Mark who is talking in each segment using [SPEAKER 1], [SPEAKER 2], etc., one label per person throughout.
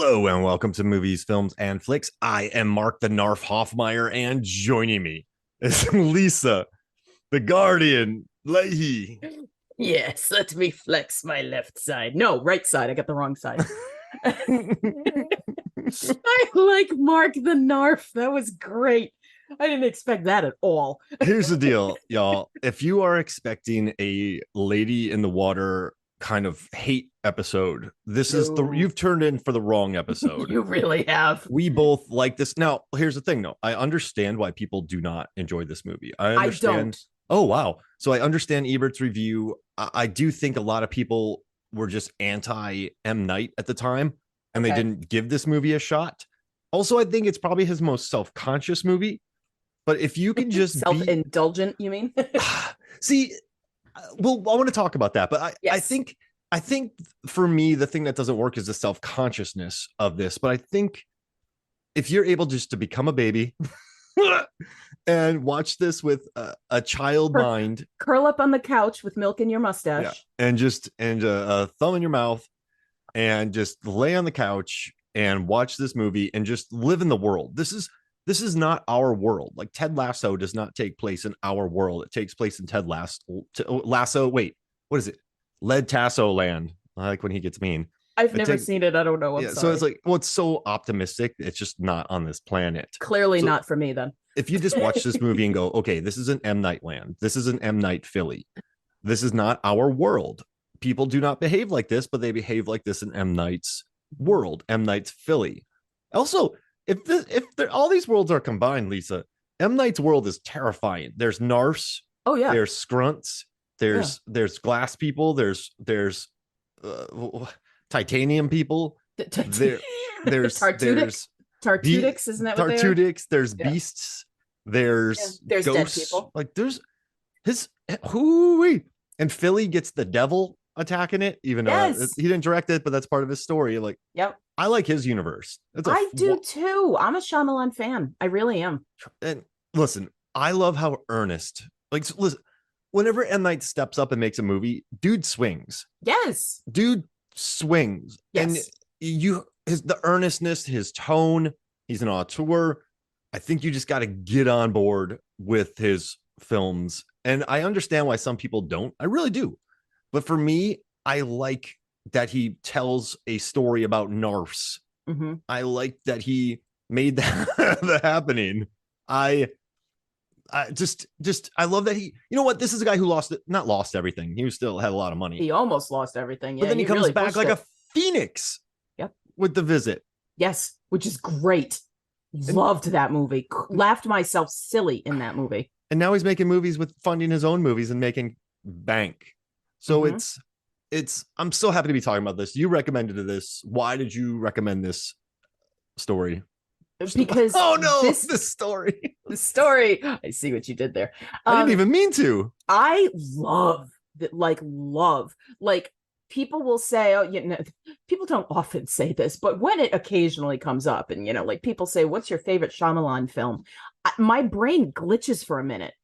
[SPEAKER 1] Hello and welcome to Movies, Films, and Flicks. I am Mark the Narf Hoffmeyer, and joining me is Lisa, the Guardian Leahy.
[SPEAKER 2] Yes, let me flex my left side. No, right side. I got the wrong side. I like Mark the Narf. That was great. I didn't expect that at all.
[SPEAKER 1] Here's the deal, y'all. If you are expecting a lady in the water kind of hate episode, this is you've turned in for the wrong episode.
[SPEAKER 2] You really have.
[SPEAKER 1] We both like this. Now, here's the thing, though. I understand why people do not enjoy this movie. I understand.
[SPEAKER 2] I don't.
[SPEAKER 1] Oh, wow. So I understand Ebert's review. I do think a lot of people were just anti M. Night at the time, and they didn't give this movie a shot. Also, I think it's probably his most self-conscious movie. But if you can just
[SPEAKER 2] self-indulgent, you mean?
[SPEAKER 1] See, well, I want to talk about that, but I think for me, the thing that doesn't work is the self-consciousness of this. But I think if you're able just to become a baby and watch this with a child mind,
[SPEAKER 2] curl up on the couch with milk in your mustache,
[SPEAKER 1] and a thumb in your mouth, and just lay on the couch and watch this movie and just live in the world. This is not our world. Like Ted Lasso does not take place in our world. It takes place in Ted Lasso. Wait, what is it? Led Tasso land. I like when he gets mean.
[SPEAKER 2] I've never seen it. I don't know.
[SPEAKER 1] So it's like, well, it's so optimistic. It's just not on this planet.
[SPEAKER 2] Clearly not for me then.
[SPEAKER 1] If you just watch this movie and go, okay, this is an M. Night land. This is an M. Night Philly. This is not our world. People do not behave like this, but they behave like this in M. Night's world. M. Night's Philly. Also, if all these worlds are combined, Lisa, M. Night's world is terrifying. There's Narfs.
[SPEAKER 2] Oh yeah.
[SPEAKER 1] There's Scrunts. There's glass people. There's titanium people. There's
[SPEAKER 2] Tartutics, isn't that what
[SPEAKER 1] Tartutics? There's beasts. There's
[SPEAKER 2] ghosts. Dead people.
[SPEAKER 1] Like there's and Philly gets the devil attacking it, even though he didn't direct it, but that's part of his story. Like, I like his universe.
[SPEAKER 2] I do too. I'm a Shyamalan fan. I really am.
[SPEAKER 1] And listen, I love how earnest. Like, listen, whenever M. Night steps up and makes a movie, dude swings.
[SPEAKER 2] Yes,
[SPEAKER 1] dude swings. Yes. And the earnestness, his tone. He's an auteur. I think you just got to get on board with his films. And I understand why some people don't. I really do. But for me, I like that he tells a story about Narfs.
[SPEAKER 2] Mm-hmm.
[SPEAKER 1] I like that he made that the happening. I just I love that he, you know what, this is a guy who not lost everything. He still had a lot of money.
[SPEAKER 2] He almost lost everything.
[SPEAKER 1] But then he comes really back like a phoenix.
[SPEAKER 2] Yep.
[SPEAKER 1] With The Visit.
[SPEAKER 2] Yes, which is great. Loved that movie. Laughed myself silly in that movie.
[SPEAKER 1] And now he's making movies with funding his own movies and making bank. So it's I'm so happy to be talking about this. You recommended this. Why did you recommend this story?
[SPEAKER 2] Because
[SPEAKER 1] the story.
[SPEAKER 2] The story. I see what you did there.
[SPEAKER 1] I didn't even mean to.
[SPEAKER 2] I love that. Like people will say, oh, people don't often say this, but when it occasionally comes up, and like people say, "What's your favorite Shyamalan film?" My brain glitches for a minute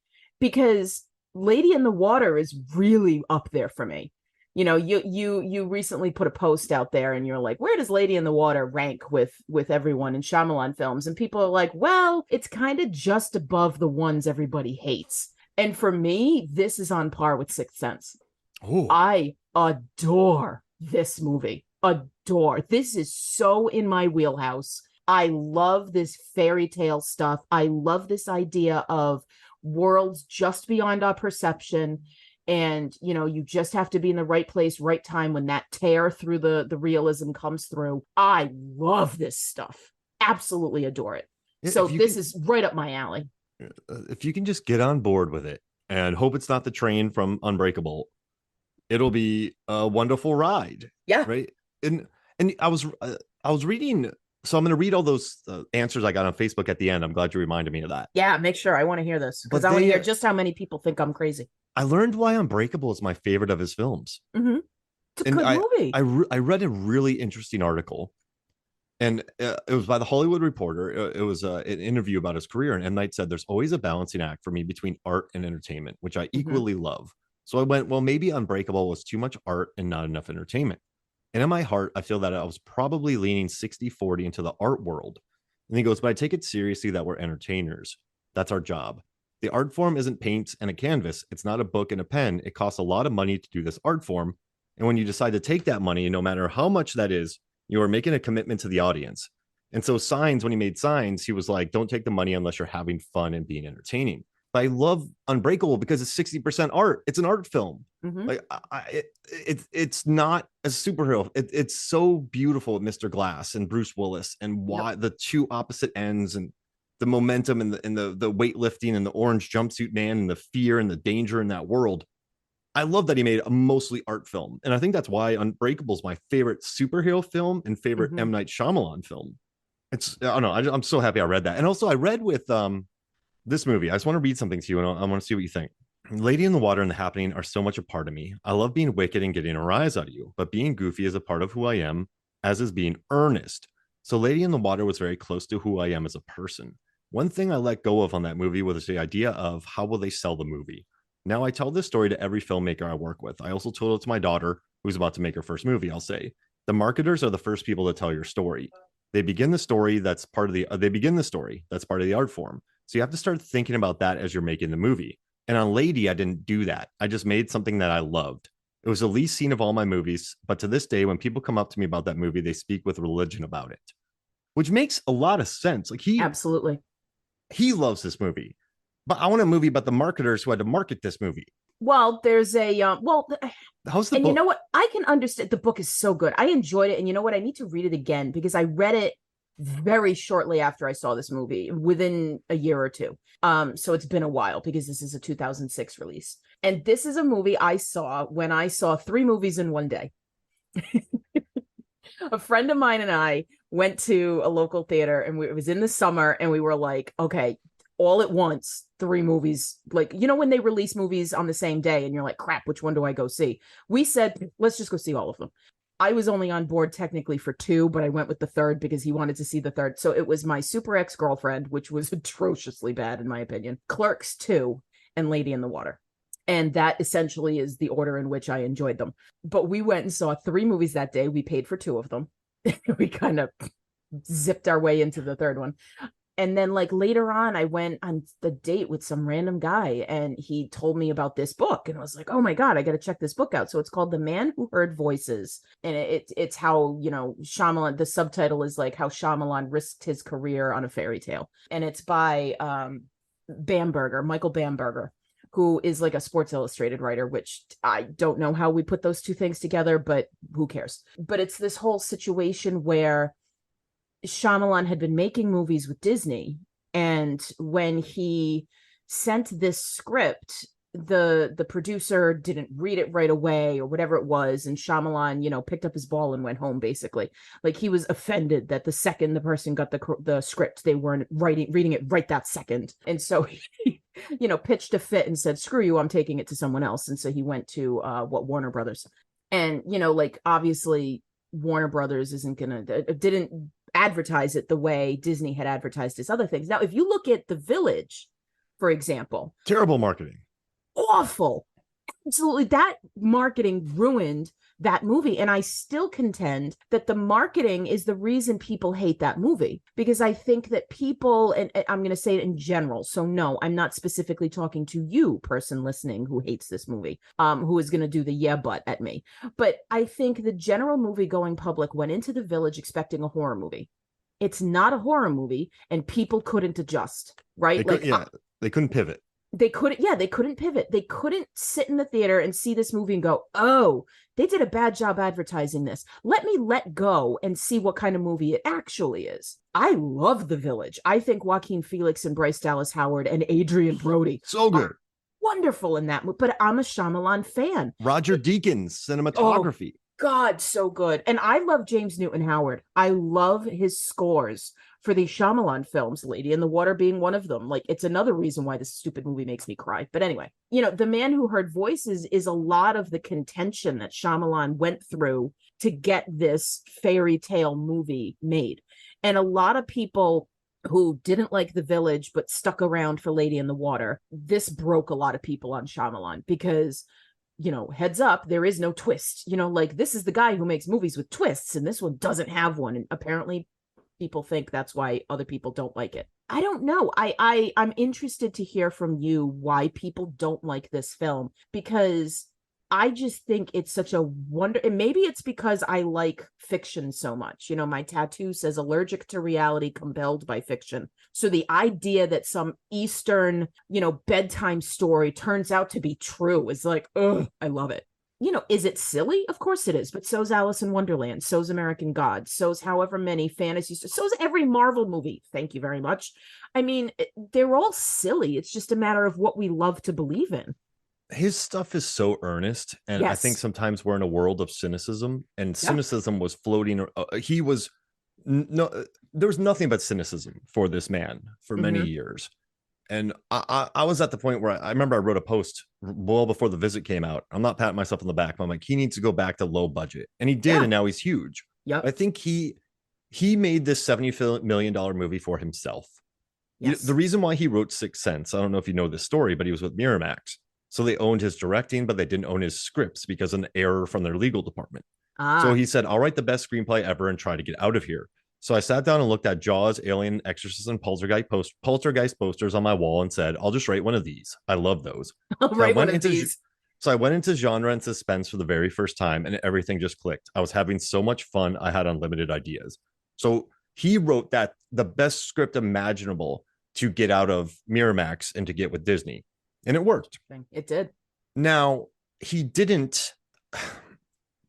[SPEAKER 2] because Lady in the Water is really up there for me. You recently put a post out there and you're like, where does Lady in the Water rank with everyone in Shyamalan films? And people are like, well, it's kind of just above the ones everybody hates. And for me, this is on par with Sixth Sense.
[SPEAKER 1] Ooh.
[SPEAKER 2] I adore this movie. Adore. This is so in my wheelhouse. I love this fairy tale stuff. I love this idea of worlds just beyond our perception. And, you just have to be in the right place, right time when that tear through the realism comes through. I love this stuff. Absolutely adore it. So this is right up my alley.
[SPEAKER 1] If you can just get on board with it and hope it's not the train from Unbreakable, it'll be a wonderful ride.
[SPEAKER 2] Yeah.
[SPEAKER 1] Right. And I was reading. So I'm going to read all those answers I got on Facebook at the end. I'm glad you reminded me of that.
[SPEAKER 2] Yeah, make sure. I want to hear this because I want to hear just how many people think I'm crazy.
[SPEAKER 1] I learned why Unbreakable is my favorite of his films.
[SPEAKER 2] Mm-hmm. It's a good movie.
[SPEAKER 1] I read a really interesting article, and it was by the Hollywood Reporter. It was an interview about his career, and M. Night said, "There's always a balancing act for me between art and entertainment, which I equally love." So I went, well, maybe Unbreakable was too much art and not enough entertainment. And in my heart, I feel that I was probably leaning 60-40 into the art world. And he goes, but I take it seriously that we're entertainers. That's our job. The art form isn't paint and a canvas. It's not a book and a pen. It costs a lot of money to do this art form. And when you decide to take that money, no matter how much that is, you are making a commitment to the audience. And so Signs, when he made Signs, he was like, don't take the money unless you're having fun and being entertaining. But I love Unbreakable because it's 60% art. It's an art film. Like it's not a superhero. It's so beautiful with Mr. Glass and Bruce Willis and why the two opposite ends and the momentum and the weightlifting and the orange jumpsuit man and the fear and the danger in that world. I love that he made a mostly art film. And I think that's why Unbreakable is my favorite superhero film and favorite M. Night Shyamalan film. It's, I don't know. I'm so happy I read that. And also I read with this movie. I just want to read something to you and I want to see what you think. Lady in the Water and The Happening are so much a part of me. I love being wicked and getting a rise out of you, but being goofy is a part of who I am, as is being earnest. So Lady in the Water was very close to who I am as a person. One thing I let go of on that movie was the idea of how will they sell the movie. Now I tell this story to every filmmaker I work with. I also told it to my daughter, who's about to make her first movie. I'll say, the marketers are the first people to tell your story. They begin the story that's part of the art form. So you have to start thinking about that as you're making the movie. And on Lady, I didn't do that. I just made something that I loved. It was the least seen of all my movies, but to this day, when people come up to me about that movie, they speak with religion about it, which makes a lot of sense. Like
[SPEAKER 2] absolutely,
[SPEAKER 1] he loves this movie, but I want a movie about the marketers who had to market this movie.
[SPEAKER 2] Well, there's a
[SPEAKER 1] how's the
[SPEAKER 2] and
[SPEAKER 1] book?
[SPEAKER 2] You know what? I can understand. The book is so good. I enjoyed it, and you know what? I need to read it again because I read it very shortly after I saw this movie, within a year or two. So it's been a while because this is a 2006 release. And this is a movie I saw when I saw 3 movies in one day. A friend of mine and I went to a local theater and it was in the summer and we were like, okay, all at once, 3 movies. Like, you know, when they release movies on the same day and you're like, crap, which one do I go see? We said, let's just go see all of them. I was only on board technically for 2, but I went with the third because he wanted to see the third. So it was my Super Ex-Girlfriend, which was atrociously bad in my opinion, Clerks 2, and Lady in the Water. And that essentially is the order in which I enjoyed them. But we went and saw 3 movies that day. We paid for 2 of them. We kind of zipped our way into the third one. And then like later on, I went on the date with some random guy and he told me about this book. And I was like, oh my God, I got to check this book out. So it's called The Man Who Heard Voices. And it's how, you know, Shyamalan, the subtitle is like how Shyamalan risked his career on a fairy tale. And it's by Michael Bamberger, who is like a Sports Illustrated writer, which I don't know how we put those 2 things together, but who cares? But it's this whole situation where Shyamalan had been making movies with Disney, and when he sent this script, the producer didn't read it right away or whatever it was, and Shyamalan, you know, picked up his ball and went home. Basically, like he was offended that the second the person got the script, they weren't reading it right that second, and so he, you know, pitched a fit and said, "Screw you, I'm taking it to someone else." And so he went to Warner Brothers, and you know, like obviously Warner Brothers didn't advertise it the way Disney had advertised his other things. Now, if you look at The Village, for example,
[SPEAKER 1] terrible marketing,
[SPEAKER 2] awful, absolutely, that marketing ruined that movie. And I still contend that the marketing is the reason people hate that movie, because I think that people, and I'm going to say it in general, so no, I'm not specifically talking to you, person listening who hates this movie, who is going to do the yeah but at me, but I think the general movie going public went into The Village expecting a horror movie. It's not a horror movie, and people couldn't adjust, right?
[SPEAKER 1] They couldn't pivot.
[SPEAKER 2] They couldn't pivot. They couldn't sit in the theater and see this movie and go, oh, they did a bad job advertising this. Let me let go and see what kind of movie it actually is. I love The Village. I think Joaquin Phoenix and Bryce Dallas Howard and Adrian Brody
[SPEAKER 1] so good,
[SPEAKER 2] wonderful in that movie. But I'm a Shyamalan fan.
[SPEAKER 1] Roger Deakins cinematography.
[SPEAKER 2] Oh, God, so good. And I love James Newton Howard. I love his scores for these Shyamalan films, Lady in the Water being one of them. Like, it's another reason why this stupid movie makes me cry. But anyway, you know, The Man Who Heard Voices is a lot of the contention that Shyamalan went through to get this fairy tale movie made. And a lot of people who didn't like The Village but stuck around for Lady in the Water, this broke a lot of people on Shyamalan, because heads up, there is no twist. Like, this is the guy who makes movies with twists, and this one doesn't have one. And apparently people think that's why other people don't like it. I don't know. I'm interested to hear from you why people don't like this film, because I just think it's such a wonder. And maybe it's because I like fiction so much. My tattoo says allergic to reality, compelled by fiction. So the idea that some Eastern, bedtime story turns out to be true is like, ugh, I love it. Is it silly? Of course it is. But so's Alice in Wonderland. So's American Gods. So's however many fantasies. So's every Marvel movie. Thank you very much. I mean, they're all silly. It's just a matter of what we love to believe in.
[SPEAKER 1] His stuff is so earnest, and I think sometimes we're in a world of cynicism, and cynicism was floating. He was there was nothing but cynicism for this man for many years, and I was at the point where I remember I wrote a post well before the visit came out. I'm not patting myself on the back, but I'm like, he needs to go back to low budget, and he did, and now he's huge.
[SPEAKER 2] Yep.
[SPEAKER 1] I think he made this $70 million movie for himself. Yes. The reason why he wrote Sixth Sense, I don't know if you know this story, but he was with Miramax. So they owned his directing, but they didn't own his scripts because of an error from their legal department. So he said, I'll write the best screenplay ever and try to get out of here. So I sat down and looked at Jaws, Alien, Exorcist, and Poltergeist posters on my wall and said, I'll just write one of these. I love those.
[SPEAKER 2] I'll write one of these.
[SPEAKER 1] So I went into genre and suspense for the very first time, and everything just clicked. I was having so much fun. I had unlimited ideas. So he wrote the best script imaginable to get out of Miramax and to get with Disney. And it worked.
[SPEAKER 2] It did.
[SPEAKER 1] Now, he didn't.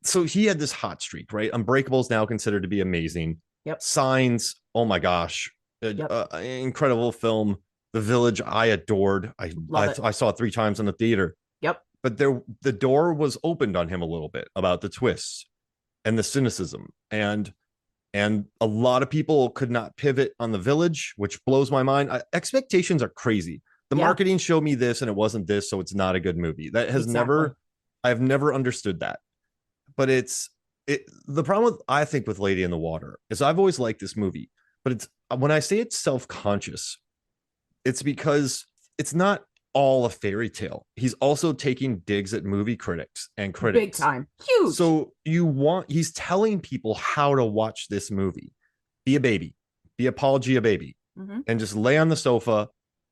[SPEAKER 1] So he had this hot streak, right? Unbreakable is now considered to be amazing.
[SPEAKER 2] Yep.
[SPEAKER 1] Signs, oh my gosh. Incredible film. The Village, I adored. I saw it 3 times in the theater.
[SPEAKER 2] Yep.
[SPEAKER 1] But the door was opened on him a little bit about the twists and the cynicism. And a lot of people could not pivot on The Village, which blows my mind. Expectations are crazy. The marketing showed me this and it wasn't this, so it's not a good movie. That has I've never understood that. But the problem I think with Lady in the Water is I've always liked this movie, but it's when I say it's self-conscious, it's because it's not all a fairy tale. He's also taking digs at movie critics and critics.
[SPEAKER 2] Big time. Huge.
[SPEAKER 1] So he's telling people how to watch this movie. Be a baby, be a Paul Giamatti, and just lay on the sofa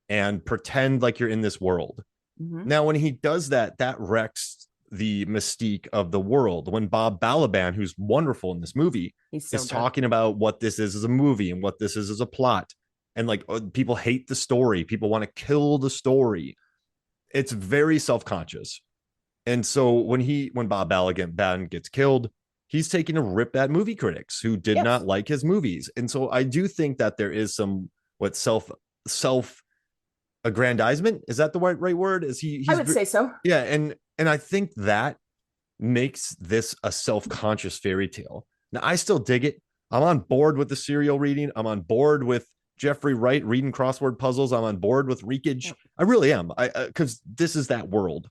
[SPEAKER 1] and pretend like you're in this world. Now, when he does that wrecks the mystique of the world. When Bob Balaban, who's wonderful in this movie, is talking about what this is as a movie and what this is as a plot, and like people hate the story, people want to kill the story. It's very self-conscious. And so when Bob Balaban gets killed, he's taking a rip at movie critics who did not like his movies. And so I do think that there is some self aggrandizement. Is that the right word?
[SPEAKER 2] I would say so.
[SPEAKER 1] Yeah. And I think that makes this a self-conscious fairy tale. Now, I still dig it. I'm on board with the serial reading. I'm on board with Jeffrey Wright reading crossword puzzles. I'm on board with Reekage. I really am. Because this is that world.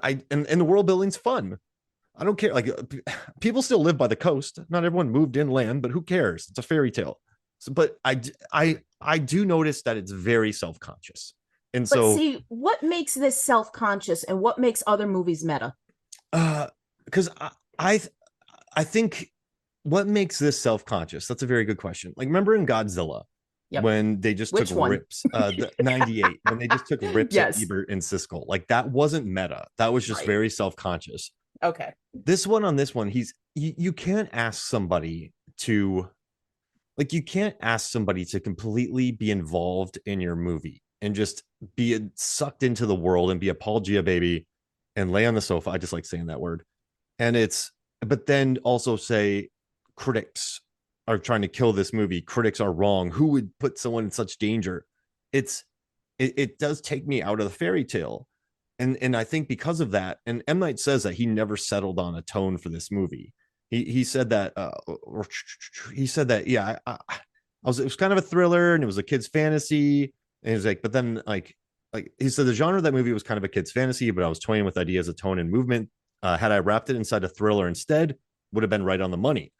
[SPEAKER 1] And the world building's fun. I don't care. Like, people still live by the coast. Not everyone moved inland, but who cares? It's a fairy tale. So, but I do notice that it's very self-conscious. And so,
[SPEAKER 2] see, what makes this self-conscious and what makes other movies meta?
[SPEAKER 1] Because I think what makes this self-conscious, that's a very good question. Like, remember in Godzilla, when they just took rips, the 98, when they just took rips at Ebert and Siskel, like that wasn't meta. That was just very self-conscious.
[SPEAKER 2] Okay.
[SPEAKER 1] This one, you can't ask somebody to, like, you can't ask somebody to completely be involved in your movie and just be sucked into the world and be a Paul Giamatti and lay on the sofa. I just like saying that word. But then also say critics are trying to kill this movie. Critics are wrong. Who would put someone in such danger? It does take me out of the fairy tale. And I think because of that, and M. Night says that he never settled on a tone for this movie. He said that, it was kind of a thriller and it was a kid's fantasy. And he's like, but then like he said, the genre of that movie was kind of a kid's fantasy, but I was toying with ideas of tone and movement. Had I wrapped it inside a thriller instead, would have been right on the money.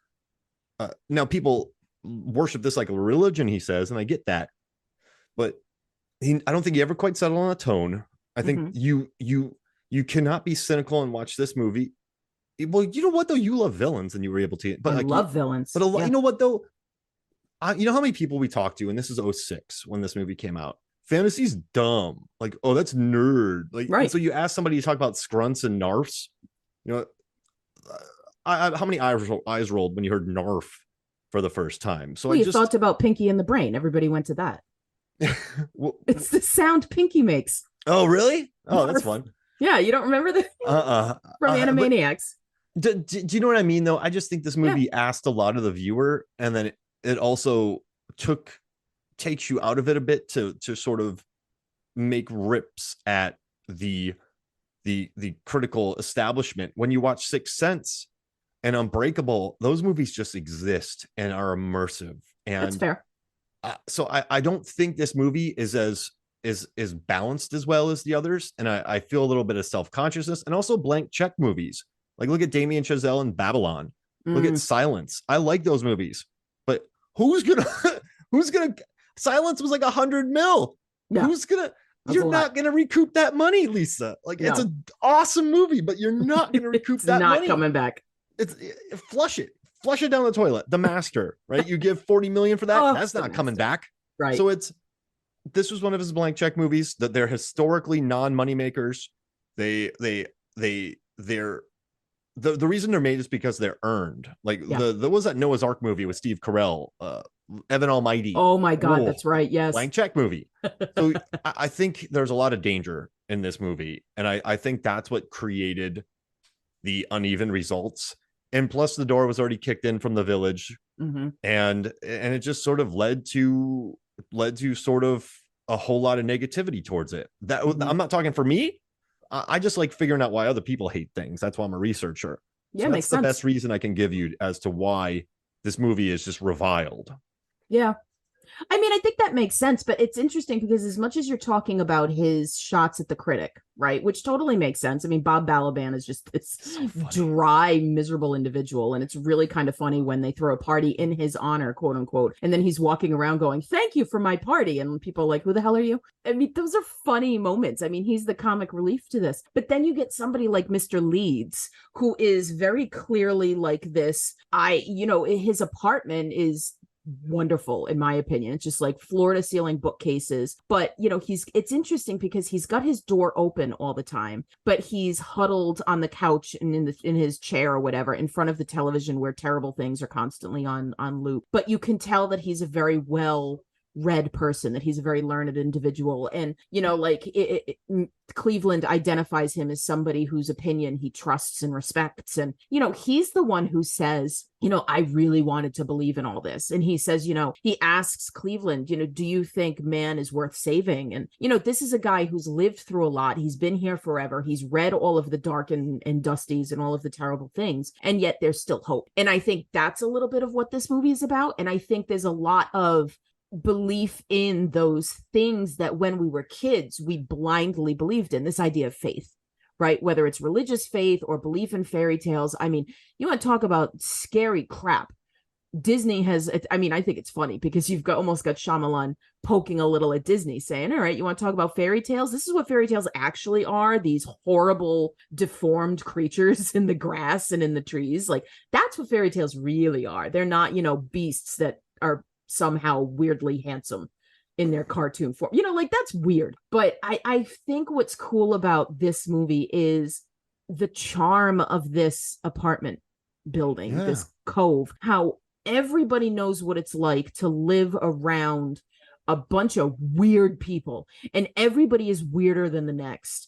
[SPEAKER 1] Now people worship this like a religion, he says, and I get that, but I don't think he ever quite settled on a tone. I think you You cannot be cynical and watch this movie. Well, you know what though? You love villains, and you were able to. But
[SPEAKER 2] I
[SPEAKER 1] like,
[SPEAKER 2] love villains.
[SPEAKER 1] But you know what though? You know how many people we talked to, and this is '06 when this movie came out. Fantasy's dumb. Like, oh, that's nerd. Like,
[SPEAKER 2] right.
[SPEAKER 1] And so you ask somebody to talk about Scrunts and Narfs. You know, how many eyes rolled when you heard Narf for the first time? So
[SPEAKER 2] you thought about Pinky and the Brain. Everybody went to that.
[SPEAKER 1] Well,
[SPEAKER 2] it's the sound Pinky makes.
[SPEAKER 1] Oh, really? Oh,
[SPEAKER 2] Narf.
[SPEAKER 1] That's fun.
[SPEAKER 2] Yeah, you don't remember that? From Animaniacs.
[SPEAKER 1] Do you know what I mean, though? I just think this movie asked a lot of the viewer, and then it also takes you out of it a bit to sort of make rips at the critical establishment. When you watch Sixth Sense and Unbreakable, those movies just exist and are immersive. And
[SPEAKER 2] that's fair.
[SPEAKER 1] So I don't think this movie is balanced as well as the others, and I feel a little bit of self-consciousness. And also blank check movies, like look at Damien Chazelle and Balaban. Look at Silence. I like those movies, but who's gonna Silence was like 100 mil. Yeah. You're not gonna recoup that money, Lisa. Like, it's an awesome movie, but you're not gonna recoup that money.
[SPEAKER 2] Not coming back.
[SPEAKER 1] It's flush it down the toilet. The Master, right? You give 40 million for that. That's not coming back.
[SPEAKER 2] Right.
[SPEAKER 1] So this was one of his blank check movies that they're historically non-money makers. They're the reason they're made is because they're earned. Like there was that Noah's Ark movie with Steve Carell, Evan Almighty.
[SPEAKER 2] Oh my God, that's right. Yes.
[SPEAKER 1] Blank check movie. So I think there's a lot of danger in this movie. And I think that's what created the uneven results. And plus the door was already kicked in from the village. Mm-hmm. And it just sort of led to sort of a whole lot of negativity towards it. That I'm not talking for me. I just like figuring out why other people hate things. That's why I'm a researcher.
[SPEAKER 2] Yeah,
[SPEAKER 1] so
[SPEAKER 2] makes sense.
[SPEAKER 1] That's the best reason I can give you as to why this movie is just reviled.
[SPEAKER 2] Yeah. I mean, I think that makes sense, but it's interesting because as much as you're talking about his shots at the critic, right, which totally makes sense. I mean, Bob Balaban is just this dry, miserable individual, and it's really kind of funny when they throw a party in his honor, quote unquote, and then he's walking around going, "Thank you for my party," and people are like, "Who the hell are you?" I mean, those are funny moments. I mean, he's the comic relief to this. But then you get somebody like Mr. Leeds, who is very clearly like this. His apartment is wonderful in my opinion. It's just like floor to ceiling bookcases, but it's interesting because he's got his door open all the time, but he's huddled on the couch and in his chair or whatever in front of the television where terrible things are constantly on loop. But you can tell that he's a very well read person, that he's a very learned individual, and Cleveland identifies him as somebody whose opinion he trusts and respects, and he's the one who says, I really wanted to believe in all this, and he says, he asks Cleveland, do you think man is worth saving? And this is a guy who's lived through a lot. He's been here forever. He's read all of the dark and dusties and all of the terrible things, and yet there's still hope. And I think that's a little bit of what this movie is about, and I think there's a lot of belief in those things that when we were kids we blindly believed in, this idea of faith, right? Whether it's religious faith or belief in fairy tales. I mean, you want to talk about scary crap. Disney has, I mean, I think it's funny because you've almost got Shyamalan poking a little at Disney saying, all right, you want to talk about fairy tales? This is what fairy tales actually are. These horrible, deformed creatures in the grass and in the trees. Like, that's what fairy tales really are. They're not, beasts that are somehow weirdly handsome in their cartoon form. That's weird. But I think what's cool about this movie is the charm of this apartment building, this cove, how everybody knows what it's like to live around a bunch of weird people, and everybody is weirder than the next.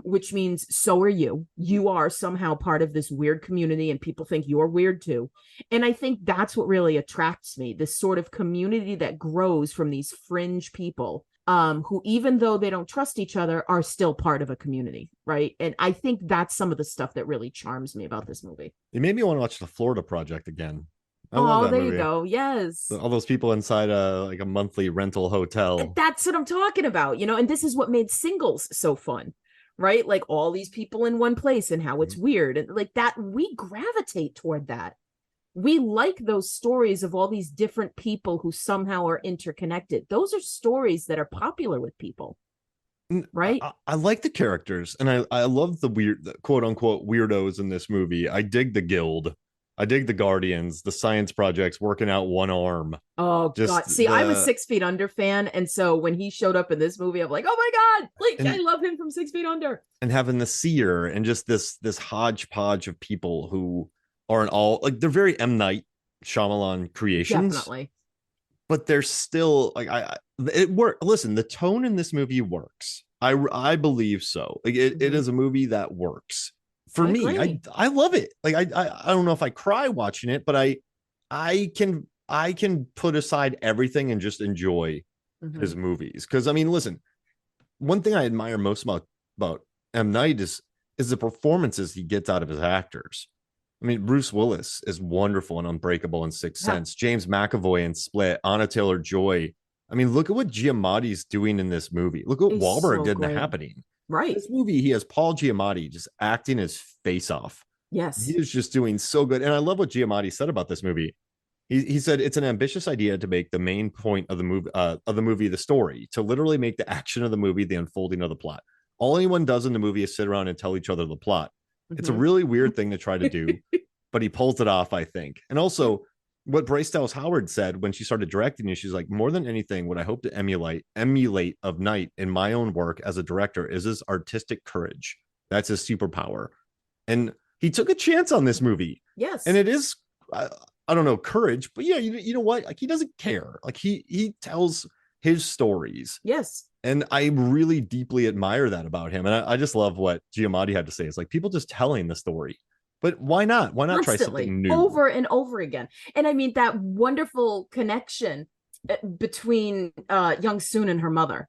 [SPEAKER 2] Which means so are you. You are somehow part of this weird community, and people think you're weird too. And I think that's what really attracts me, this sort of community that grows from these fringe people, who, even though they don't trust each other, are still part of a community, right? And I think that's some of the stuff that really charms me about this movie.
[SPEAKER 1] It made me want to watch The Florida Project again.
[SPEAKER 2] I love that movie. You go. Yes.
[SPEAKER 1] All those people inside a monthly rental hotel.
[SPEAKER 2] That's what I'm talking about, and this is what made Singles so fun. Right? Like all these people in one place and how it's weird. And like that, we gravitate toward that. We like those stories of all these different people who somehow are interconnected. Those are stories that are popular with people. right?
[SPEAKER 1] I like the characters, and I love the quote unquote weirdos in this movie. I dig the guild. I dig the Guardians, the science projects working out one arm.
[SPEAKER 2] Oh
[SPEAKER 1] Just
[SPEAKER 2] God. See, I'm a
[SPEAKER 1] the
[SPEAKER 2] 6 Feet Under fan. And so when he showed up in this movie, I'm like, oh my God, like I
[SPEAKER 1] and
[SPEAKER 2] love him from 6 Feet Under.
[SPEAKER 1] and having the seer and just this hodgepodge of people who aren't all like they're very M. Night Shyamalan creations,
[SPEAKER 2] Definitely.
[SPEAKER 1] but they're still like it work. Listen, the tone in this movie works. I believe so. Like it is a movie that works for
[SPEAKER 2] I
[SPEAKER 1] me.
[SPEAKER 2] agree.
[SPEAKER 1] I love it. Like I don't know if I cry watching it, but I can put aside everything and just enjoy his movies. Because I mean, listen, one thing I admire most about M. Night is the performances he gets out of his actors. I mean, Bruce Willis is wonderful and Unbreakable in Sixth
[SPEAKER 2] Yeah.
[SPEAKER 1] Sense. James McAvoy in Split. Anna Taylor-Joy. I mean, look at what Giamatti's doing in this movie. Look what
[SPEAKER 2] He's
[SPEAKER 1] Wahlberg
[SPEAKER 2] so
[SPEAKER 1] did in The
[SPEAKER 2] great.
[SPEAKER 1] Happening.
[SPEAKER 2] Right.
[SPEAKER 1] This movie, he has Paul Giamatti just acting his face off. He
[SPEAKER 2] Yes.
[SPEAKER 1] is just doing so good. And I love what Giamatti said about this movie. He said it's an ambitious idea to make the main point of the movie the story, to literally make the action of the movie the unfolding of the plot. All anyone does in the movie is sit around and tell each other the plot. It's a really weird thing to try to do, but he pulls it off, I think. And also, what Bryce Dallas Howard said when she started directing it, she's like, more than anything, what I hope to emulate of Night in my own work as a director is his artistic courage. That's his superpower. And he took a chance on this movie.
[SPEAKER 2] Yes.
[SPEAKER 1] And it is, I don't know, courage, but yeah, you know what? Like he doesn't care. Like he tells his stories.
[SPEAKER 2] Yes.
[SPEAKER 1] And I really deeply admire that about him. And I just love what Giamatti had to say. It's like people just telling the story. But why not? Why not try something new?
[SPEAKER 2] Over and over again. And I mean, that wonderful connection between young Soon and her mother.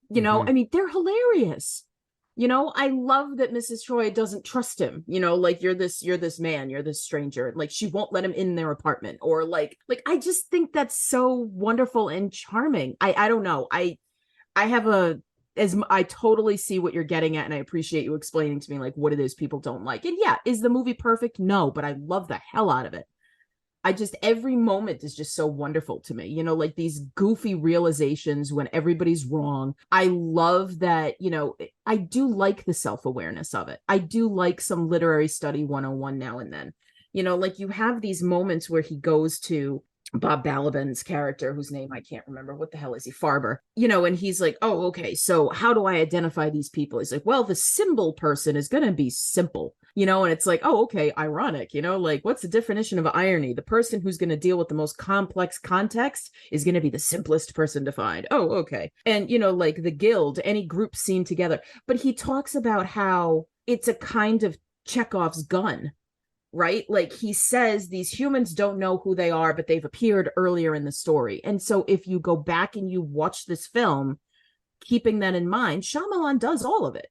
[SPEAKER 2] You know, I mean, they're hilarious. You know, I love that Mrs. Troy doesn't trust him. You know, like you're this man, you're this stranger. Like she won't let him in their apartment. Or like I just think that's so wonderful and charming. I don't know. I have I totally see what you're getting at, and I appreciate you explaining to me like what it is people don't like. And yeah, is the movie perfect? No, but I love the hell out of it. I just every moment is just so wonderful to me. You know, like these goofy realizations when everybody's wrong. I love that, you know, I do like the self-awareness of it. I do like some literary study 101 now and then. You know, like you have these moments where he goes to Bob Balaban's character, whose name I can't remember. What the hell is he? Farber. You know, and he's like, oh, okay, so how do I identify these people? He's like, well, the symbol person is going to be simple, you know, and it's like, oh, okay, ironic, you know, like what's the definition of irony? The person who's going to deal with the most complex context is going to be the simplest person to find. Oh, okay. And, you know, like the guild, any group seen together. But he talks about how it's a kind of Chekhov's gun, right? Like he says these humans don't know who they are, but they've appeared earlier in the story. And so if you go back and you watch this film, keeping that in mind, Shyamalan does all of it.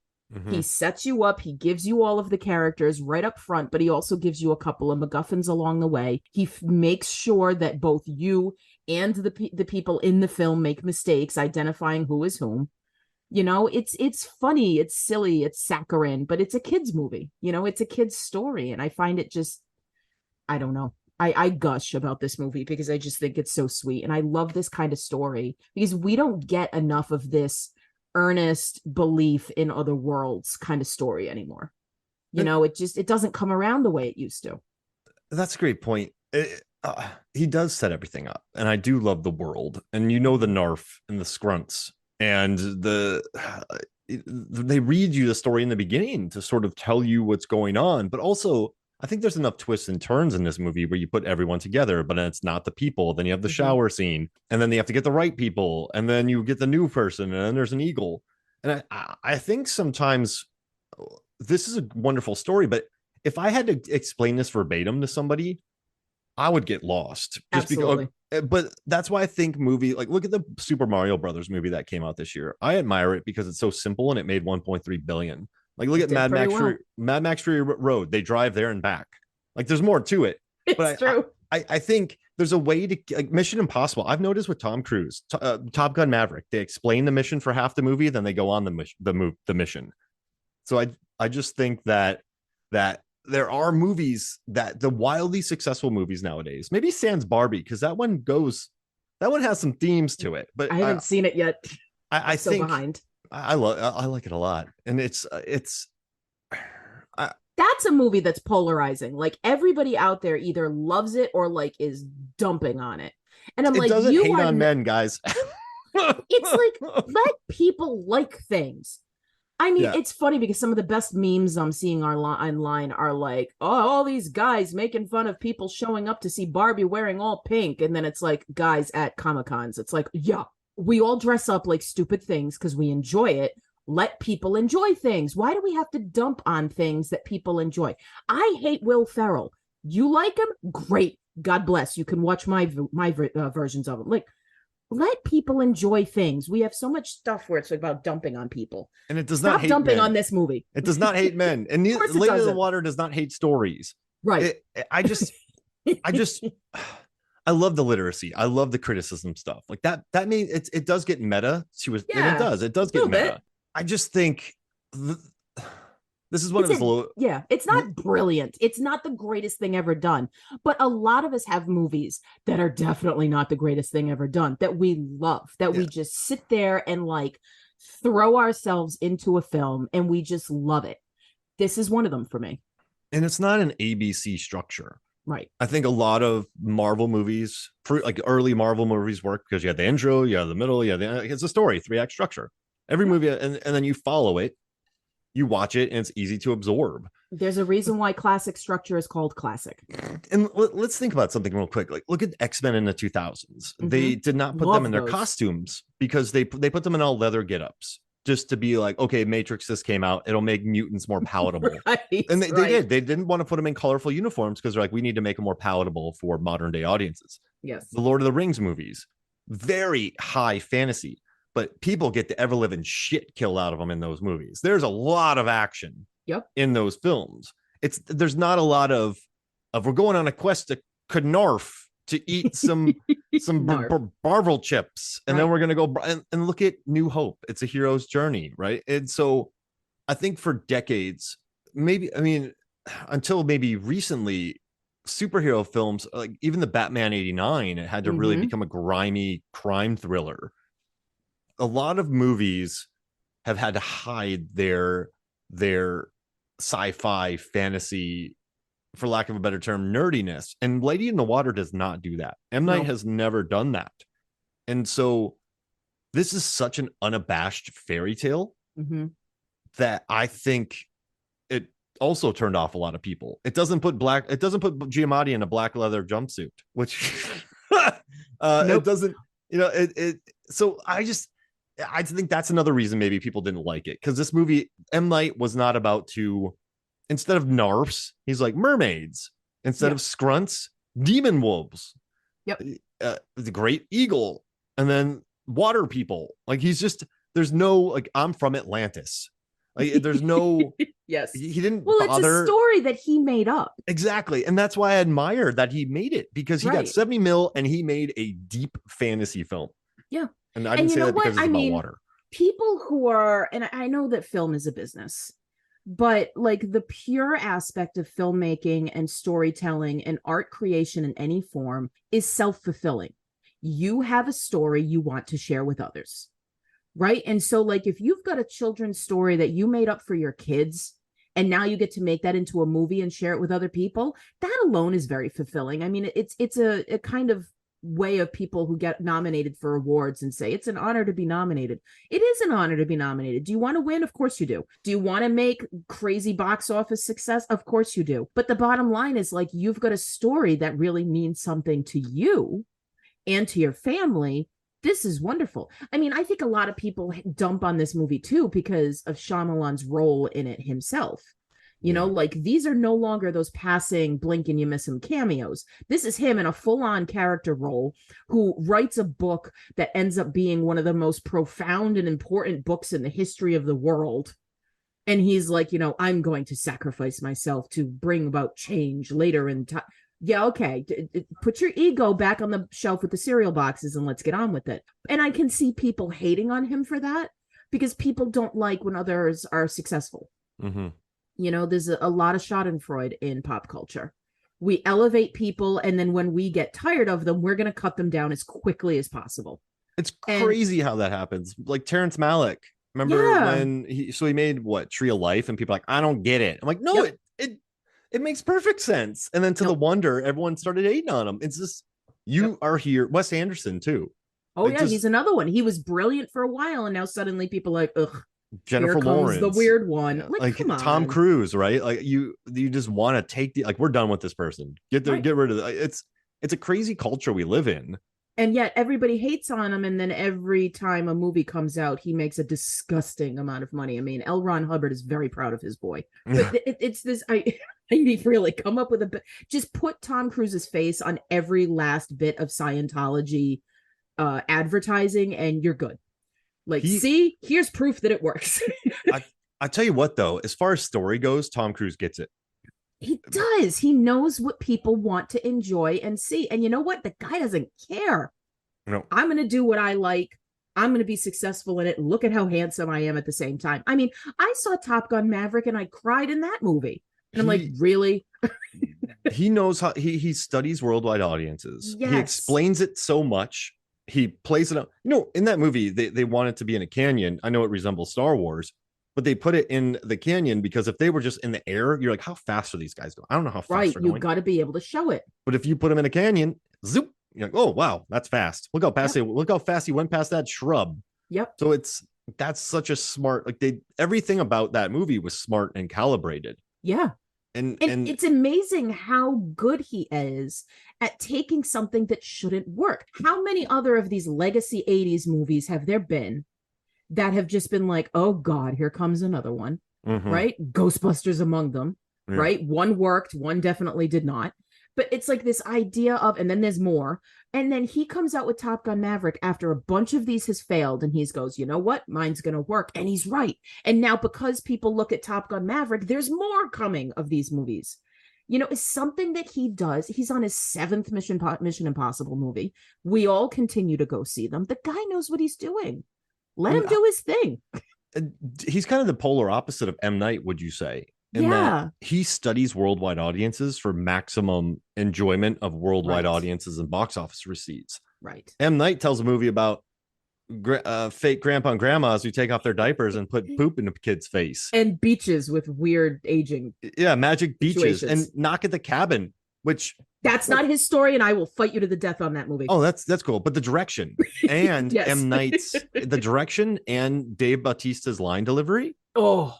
[SPEAKER 2] He sets you up, he gives you all of the characters right up front, but he also gives you a couple of MacGuffins along the way. He makes sure that both you and the people in the film make mistakes identifying who is whom. You know, it's funny, it's silly, it's saccharine, but it's a kid's movie. You know, it's a kid's story. And I find it just, I don't know. I gush about this movie because I just think it's so sweet. And I love this kind of story because we don't get enough of this earnest belief in other worlds kind of story anymore. You know, it doesn't come around the way it used to.
[SPEAKER 1] That's a great point. He does set everything up. And I do love the world. And you know the Narf and the Scrunts. And they read you the story in the beginning to sort of tell you what's going on, but also I think there's enough twists and turns in this movie where you put everyone together, but it's not the people. Then you have the shower scene, and then they have to get the right people, and then you get the new person, and then there's an eagle. And I think sometimes this is a wonderful story, but if I had to explain this verbatim to somebody, I would get lost. Just because, but that's why I think like look at the Super Mario Brothers movie that came out this year. I admire it because it's so simple and it made 1.3 billion. Like look at Mad Max Fury Road. They drive there and back. Like there's more to it.
[SPEAKER 2] It's true.
[SPEAKER 1] I think there's a way to like Mission Impossible. I've noticed with Tom Cruise, Top Gun Maverick, they explain the mission for half the movie, then they go on the mission. So I just think that there are movies that the wildly successful movies nowadays, maybe sans Barbie, because that one has some themes to it. But
[SPEAKER 2] I haven't seen it yet.
[SPEAKER 1] I think
[SPEAKER 2] behind.
[SPEAKER 1] I like it a lot, and
[SPEAKER 2] that's a movie that's polarizing. Like everybody out there either loves it or like is dumping on it. And I'm
[SPEAKER 1] it
[SPEAKER 2] like,
[SPEAKER 1] doesn't
[SPEAKER 2] you
[SPEAKER 1] hate
[SPEAKER 2] are
[SPEAKER 1] on men, guys.
[SPEAKER 2] it's like let people like things. I mean,
[SPEAKER 1] Yeah.
[SPEAKER 2] it's funny because some of the best memes I'm seeing online are like, oh, all these guys making fun of people showing up to see Barbie wearing all pink. And then it's like guys at Comic-Cons. It's like, yeah, we all dress up like stupid things because we enjoy it. Let people enjoy things. Why do we have to dump on things that people enjoy? I hate Will Ferrell. You like him? Great. God bless. You can watch my versions of him. Like, let people enjoy things. We have so much stuff where it's about dumping on people.
[SPEAKER 1] And it does
[SPEAKER 2] Stop
[SPEAKER 1] not hate
[SPEAKER 2] dumping
[SPEAKER 1] men.
[SPEAKER 2] on this movie.
[SPEAKER 1] It does not hate men. And Lady in the Water does not hate stories.
[SPEAKER 2] Right.
[SPEAKER 1] I love the literacy. I love the criticism stuff. Like that means it does get meta. And it does get meta. Bit. I just think this is one of his
[SPEAKER 2] it's not brilliant. It's not the greatest thing ever done. But a lot of us have movies that are definitely not the greatest thing ever done that we love, that we just sit there and like throw ourselves into a film and we just love it. This is one of them for me.
[SPEAKER 1] And it's not an ABC structure.
[SPEAKER 2] Right.
[SPEAKER 1] I think a lot of Marvel movies, like early Marvel movies, work because you have the intro, you have the middle, it's a story, 3-act structure. Every movie, and then you follow it, you watch it, and it's easy to absorb.
[SPEAKER 2] There's a reason why classic structure is called classic.
[SPEAKER 1] And let's think about something real quick. Like, look at X-Men in the 2000s. Mm-hmm. They did not put them in their costumes because they put them in all leather get-ups just to be like, okay, Matrix just came out. It'll make mutants more palatable. Right, and they did. They didn't want to put them in colorful uniforms because they're like, we need to make them more palatable for modern day audiences.
[SPEAKER 2] Yes.
[SPEAKER 1] The Lord of the Rings movies, very high fantasy. But people get the ever-living shit killed out of them in those movies. There's a lot of action in those films. There's not a lot of we're going on a quest to Narf to eat some Barvel chips, and then we're gonna go and look at New Hope. It's a hero's journey, right? And so I think for decades, until maybe recently, superhero films, like even the Batman '89, it had to really become a grimy crime thriller. A lot of movies have had to hide their sci-fi fantasy, for lack of a better term, nerdiness. And Lady in the Water does not do that. M. Night has never done that. And so this is such an unabashed fairy tale that I think it also turned off a lot of people. It doesn't put Giamatti in a black leather jumpsuit, which it doesn't, so I think that's another reason maybe people didn't like it, because this movie, M. Night was not about to, instead of Narfs, he's like mermaids. Instead of Scrunts, demon wolves. Yep. The great eagle, and then water people. Like there's no like, I'm from Atlantis. Like there's no
[SPEAKER 2] yes.
[SPEAKER 1] He didn't
[SPEAKER 2] bother.
[SPEAKER 1] It's a
[SPEAKER 2] story that he made up.
[SPEAKER 1] Exactly. And that's why I admire that he made it, because he got 70 mil and he made a deep fantasy film.
[SPEAKER 2] Yeah.
[SPEAKER 1] And I didn't say that because it's about water.
[SPEAKER 2] People who are, and I know that film is a business, but like the pure aspect of filmmaking and storytelling and art creation in any form is self-fulfilling. You have a story you want to share with others, right? And so like if you've got a children's story that you made up for your kids, and now you get to make that into a movie and share it with other people, that alone is very fulfilling. I mean, it's a kind of way of people who get nominated for awards and say it's an honor to be nominated. It is an honor to be nominated. Do you want to win? Of course you do. Do you want to make crazy box office success? Of course you do. But the bottom line is like, you've got a story that really means something to you and to your family. This is wonderful. I mean, I think a lot of people dump on this movie too because of Shyamalan's role in it himself. You know, like these are no longer those passing blink and you miss him cameos. This is him in a full-on character role who writes a book that ends up being one of the most profound and important books in the history of the world. And he's like, I'm going to sacrifice myself to bring about change later in time. Yeah, okay. Put your ego back on the shelf with the cereal boxes and let's get on with it. And I can see people hating on him for that because people don't like when others are successful. Mm-hmm. There's a lot of Schadenfreude in pop culture. We elevate people, and then when we get tired of them, we're going to cut them down as quickly as possible.
[SPEAKER 1] It's crazy how that happens. Like Terrence Malick Remember
[SPEAKER 2] Yeah.
[SPEAKER 1] when he made what, Tree of Life, and people are like, I don't get it. I'm like, no,
[SPEAKER 2] Yep.
[SPEAKER 1] it makes perfect sense. And then to the
[SPEAKER 2] Nope.
[SPEAKER 1] wonder, everyone started hating on him. It's just,
[SPEAKER 2] Yep.
[SPEAKER 1] you are here. Wes Anderson too.
[SPEAKER 2] Oh
[SPEAKER 1] It
[SPEAKER 2] yeah, he's
[SPEAKER 1] just,
[SPEAKER 2] another one. He was brilliant for a while, and now suddenly people are like, ugh, here
[SPEAKER 1] Jennifer
[SPEAKER 2] comes the
[SPEAKER 1] Lawrence,
[SPEAKER 2] weird one.
[SPEAKER 1] yeah,
[SPEAKER 2] Like,
[SPEAKER 1] like
[SPEAKER 2] come
[SPEAKER 1] Tom
[SPEAKER 2] on.
[SPEAKER 1] Cruise, right? Like you just want to take the, like, we're done with this person.
[SPEAKER 2] Right.
[SPEAKER 1] Get rid of it. It's a crazy culture we live in.
[SPEAKER 2] And yet everybody hates on him, and then every time a movie comes out, he makes a disgusting amount of money. I mean, L. Ron Hubbard is very proud of his boy, but it's this. I need to really come up with just put Tom Cruise's face on every last bit of Scientology advertising, and you're good. Like, see, here's proof that it works.
[SPEAKER 1] I tell you what, though, as far as story goes, Tom Cruise gets it.
[SPEAKER 2] He does. He knows what people want to enjoy and see. And you know what? The guy doesn't care.
[SPEAKER 1] No.
[SPEAKER 2] I'm going to do what I like. I'm going to be successful in it. Look at how handsome I am at the same time. I mean, I saw Top Gun Maverick and I cried in that movie. And I'm like, really?
[SPEAKER 1] He knows how he studies worldwide audiences.
[SPEAKER 2] Yes.
[SPEAKER 1] He explains it so much. He plays it out. You know, in that movie, they want it to be in a canyon. I know it resembles Star Wars, but they put it in the canyon because if they were just in the air, you're like, how fast are these guys going? I don't know how fast
[SPEAKER 2] right.
[SPEAKER 1] they're going.
[SPEAKER 2] You've got to be able to show it.
[SPEAKER 1] But if you put them in a canyon, zoop, you're like, oh wow, that's fast. Look how fast look how fast he went past that shrub.
[SPEAKER 2] Yep.
[SPEAKER 1] So that's such a smart, like, everything about that movie was smart and calibrated.
[SPEAKER 2] Yeah.
[SPEAKER 1] And
[SPEAKER 2] it's amazing how good he is at taking something that shouldn't work. How many other of these legacy 80s movies have there been that have just been like, oh God, here comes another one, right? Ghostbusters among them, right? One worked, one definitely did not. But it's like this idea of, and then there's more. And then he comes out with Top Gun Maverick after a bunch of these has failed. And he goes, you know what? Mine's going to work. And he's right. And now because people look at Top Gun Maverick, there's more coming of these movies. You know, it's something that he does. He's on his 7th Mission Impossible movie. We all continue to go see them. The guy knows what he's doing. Let him do his thing.
[SPEAKER 1] He's kind of the polar opposite of M. Night, would you say? In that he studies worldwide audiences for maximum enjoyment of worldwide audiences and box office receipts.
[SPEAKER 2] Right.
[SPEAKER 1] M. Night tells a movie about fake grandpa and grandmas who take off their diapers and put poop in a kid's face.
[SPEAKER 2] And beaches with weird aging.
[SPEAKER 1] Yeah, magic beaches. And Knock at the Cabin, which...
[SPEAKER 2] That's not his story, and I will fight you to the death on that movie.
[SPEAKER 1] Oh, that's cool. But the direction and M. Night's... the direction and Dave Bautista's line delivery...
[SPEAKER 2] Oh...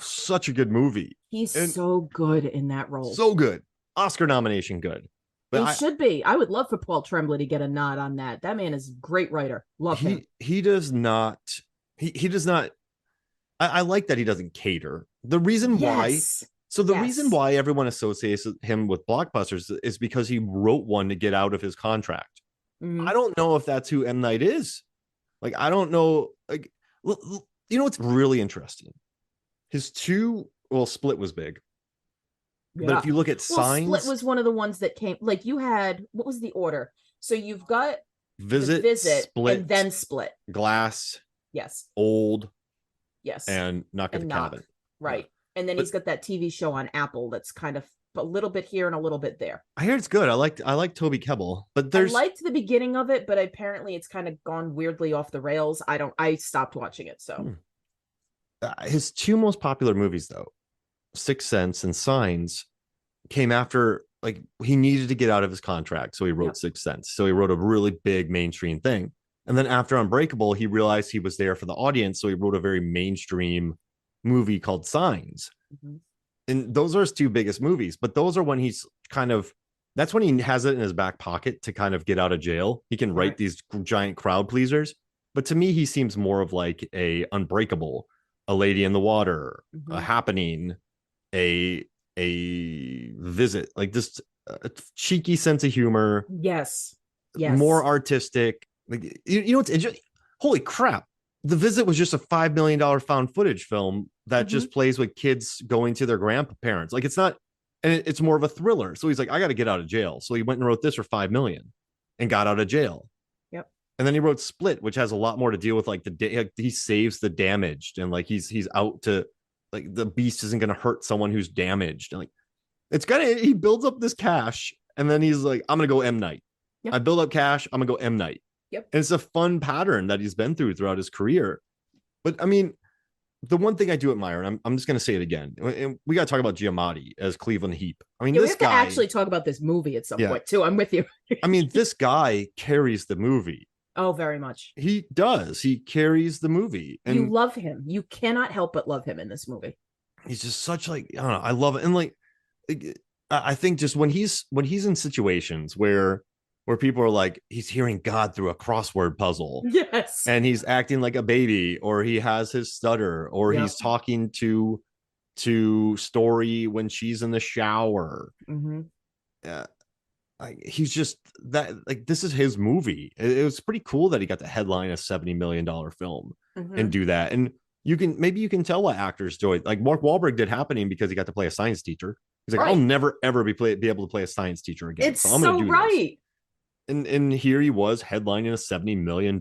[SPEAKER 1] such a good movie.
[SPEAKER 2] He's so good in that role.
[SPEAKER 1] So good. Oscar nomination good.
[SPEAKER 2] But he should be. I would love for Paul Tremblay to get a nod on that. That man is a great writer. Love him.
[SPEAKER 1] He does not. He does not. I like that he doesn't cater. The reason why. So the reason why everyone associates him with blockbusters is because he wrote one to get out of his contract. I don't know if that's who M. Night is. Like, I don't know. Like, you know what's really interesting? His Split was big. Yeah. But if you look at Signs...
[SPEAKER 2] Split was one of the ones that came... Like, you had... What was the order? So you've got
[SPEAKER 1] Visit, Split,
[SPEAKER 2] and then Split.
[SPEAKER 1] Glass.
[SPEAKER 2] Yes.
[SPEAKER 1] Old.
[SPEAKER 2] Yes.
[SPEAKER 1] And Knock at the Cabin.
[SPEAKER 2] Right. Yeah. And then he's got that TV show on Apple that's kind of a little bit here and a little bit there.
[SPEAKER 1] I hear it's good. I like Toby Kebbell, but I
[SPEAKER 2] liked the beginning of it, but apparently it's kind of gone weirdly off the rails. I stopped watching it, so...
[SPEAKER 1] His 2 most popular movies, though, Sixth Sense and Signs, came after, like, he needed to get out of his contract, so he wrote Sixth Sense. So he wrote a really big mainstream thing. And then after Unbreakable, he realized he was there for the audience, so he wrote a very mainstream movie called Signs. And those are his 2 biggest movies, but those are when he's kind of... that's when he has it in his back pocket to kind of get out of jail. He can write these giant crowd pleasers. But to me, he seems more of like a Unbreakable, A Lady in the Water, A Happening, a Visit, like this cheeky sense of humor.
[SPEAKER 2] Yes.
[SPEAKER 1] More artistic. Like, you know, it's holy crap. The Visit was just a $5 million found footage film that just plays with kids going to their grandparents. Like, it's not, and it's more of a thriller. So he's like, I got to get out of jail. So he went and wrote this for $5 million and got out of jail. And then he wrote Split, which has a lot more to deal with, like, he saves the damaged, and like he's out to, like, the beast isn't going to hurt someone who's damaged, and like he builds up this cash, and then he's like, I'm going to go M. Night. I build up cash, I'm going to go M. Night. And it's a fun pattern that he's been throughout his career. But I mean, the one thing I do admire, and I'm just going to say it again, and we got to talk about Giamatti as Cleveland Heap. I mean,
[SPEAKER 2] Yeah, we
[SPEAKER 1] this
[SPEAKER 2] have to
[SPEAKER 1] guy,
[SPEAKER 2] actually talk about this movie at some
[SPEAKER 1] yeah,
[SPEAKER 2] point too. I'm with you.
[SPEAKER 1] I mean, this guy carries the movie.
[SPEAKER 2] Oh, very much.
[SPEAKER 1] He does. He carries the movie,
[SPEAKER 2] You
[SPEAKER 1] and
[SPEAKER 2] love him. You cannot help but love him in this movie.
[SPEAKER 1] he's just such like I don't know. I love it, and like I think just when he's in situations where people are like he's hearing God through a crossword puzzle,
[SPEAKER 2] Yes.
[SPEAKER 1] and he's acting like a baby, or he has his stutter, or
[SPEAKER 2] Yep.
[SPEAKER 1] he's talking to Story when she's in the shower.
[SPEAKER 2] Mm-hmm.
[SPEAKER 1] Yeah, like he's just that like this is his movie. It was pretty cool that he got to headline a $70 million film
[SPEAKER 2] Mm-hmm.
[SPEAKER 1] and do that. And maybe you can tell what actors do it. Like Mark Wahlberg did Happening because he got to play a science teacher. He's like, I'll
[SPEAKER 2] Right.
[SPEAKER 1] never ever be able to play a science teacher again.
[SPEAKER 2] It's
[SPEAKER 1] So I'm going
[SPEAKER 2] so
[SPEAKER 1] to do this.
[SPEAKER 2] right.
[SPEAKER 1] And here he was headlining a $70 million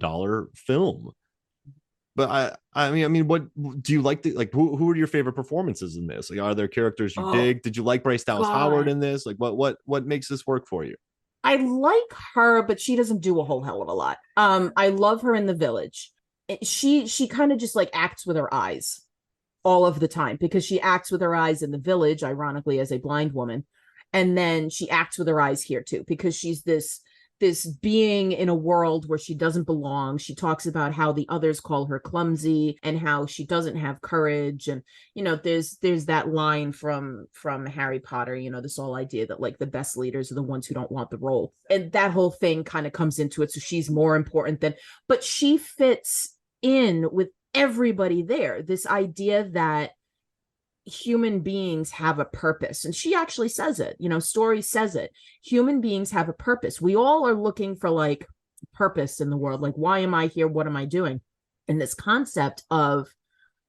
[SPEAKER 1] film. But I mean, what do you like? Who are your favorite performances in this? Like, are there characters you
[SPEAKER 2] Oh
[SPEAKER 1] dig? Did you like Bryce Dallas Howard
[SPEAKER 2] God.
[SPEAKER 1] in this? Like, what makes this work for you?
[SPEAKER 2] I like her, but she doesn't do a whole hell of a lot. I love her in The Village. She kind of just like acts with her eyes all of the time because she acts with her eyes in The Village, ironically, as a blind woman. And then she acts with her eyes here too, because she's this being in a world where she doesn't belong. She talks about how the others call her clumsy and how she doesn't have courage. And there's that line from Harry Potter, this whole idea that like the best leaders are the ones who don't want the role. And that whole thing kind of comes into it. So she's more important than, but she fits in with everybody there. This idea that human beings have a purpose, and she actually says it, Story says it. Human beings have a purpose. We all are looking for like purpose in the world, like why am I here, what am I doing? And this concept of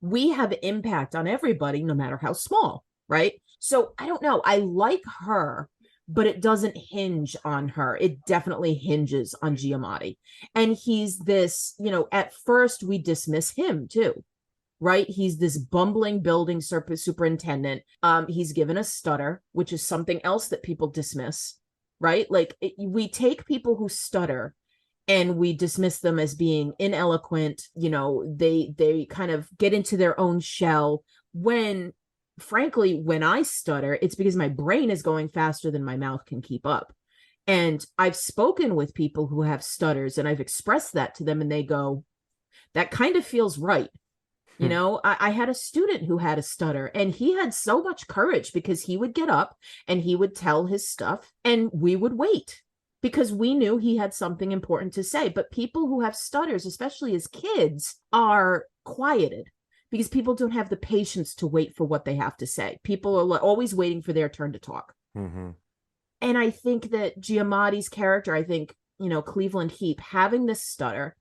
[SPEAKER 2] we have impact on everybody no matter how small, right? So I don't know, I like her, but it doesn't hinge on her. It definitely hinges on Giamatti. And he's this, at first we dismiss him too, right? He's this bumbling building superintendent. He's given a stutter, which is something else that people dismiss, right? Like we take people who stutter and we dismiss them as being ineloquent. They kind of get into their own shell. When frankly, when I stutter, it's because my brain is going faster than my mouth can keep up. And I've spoken with people who have stutters and I've expressed that to them and they go, that kind of feels right. I had a student who had a stutter and he had so much courage because he would get up and he would tell his stuff and we would wait because we knew he had something important to say. But people who have stutters, especially as kids, are quieted because people don't have the patience to wait for what they have to say. People are always waiting for their turn to talk.
[SPEAKER 1] Mm-hmm.
[SPEAKER 2] And I think that Giamatti's character, Cleveland Heap, having this stutter,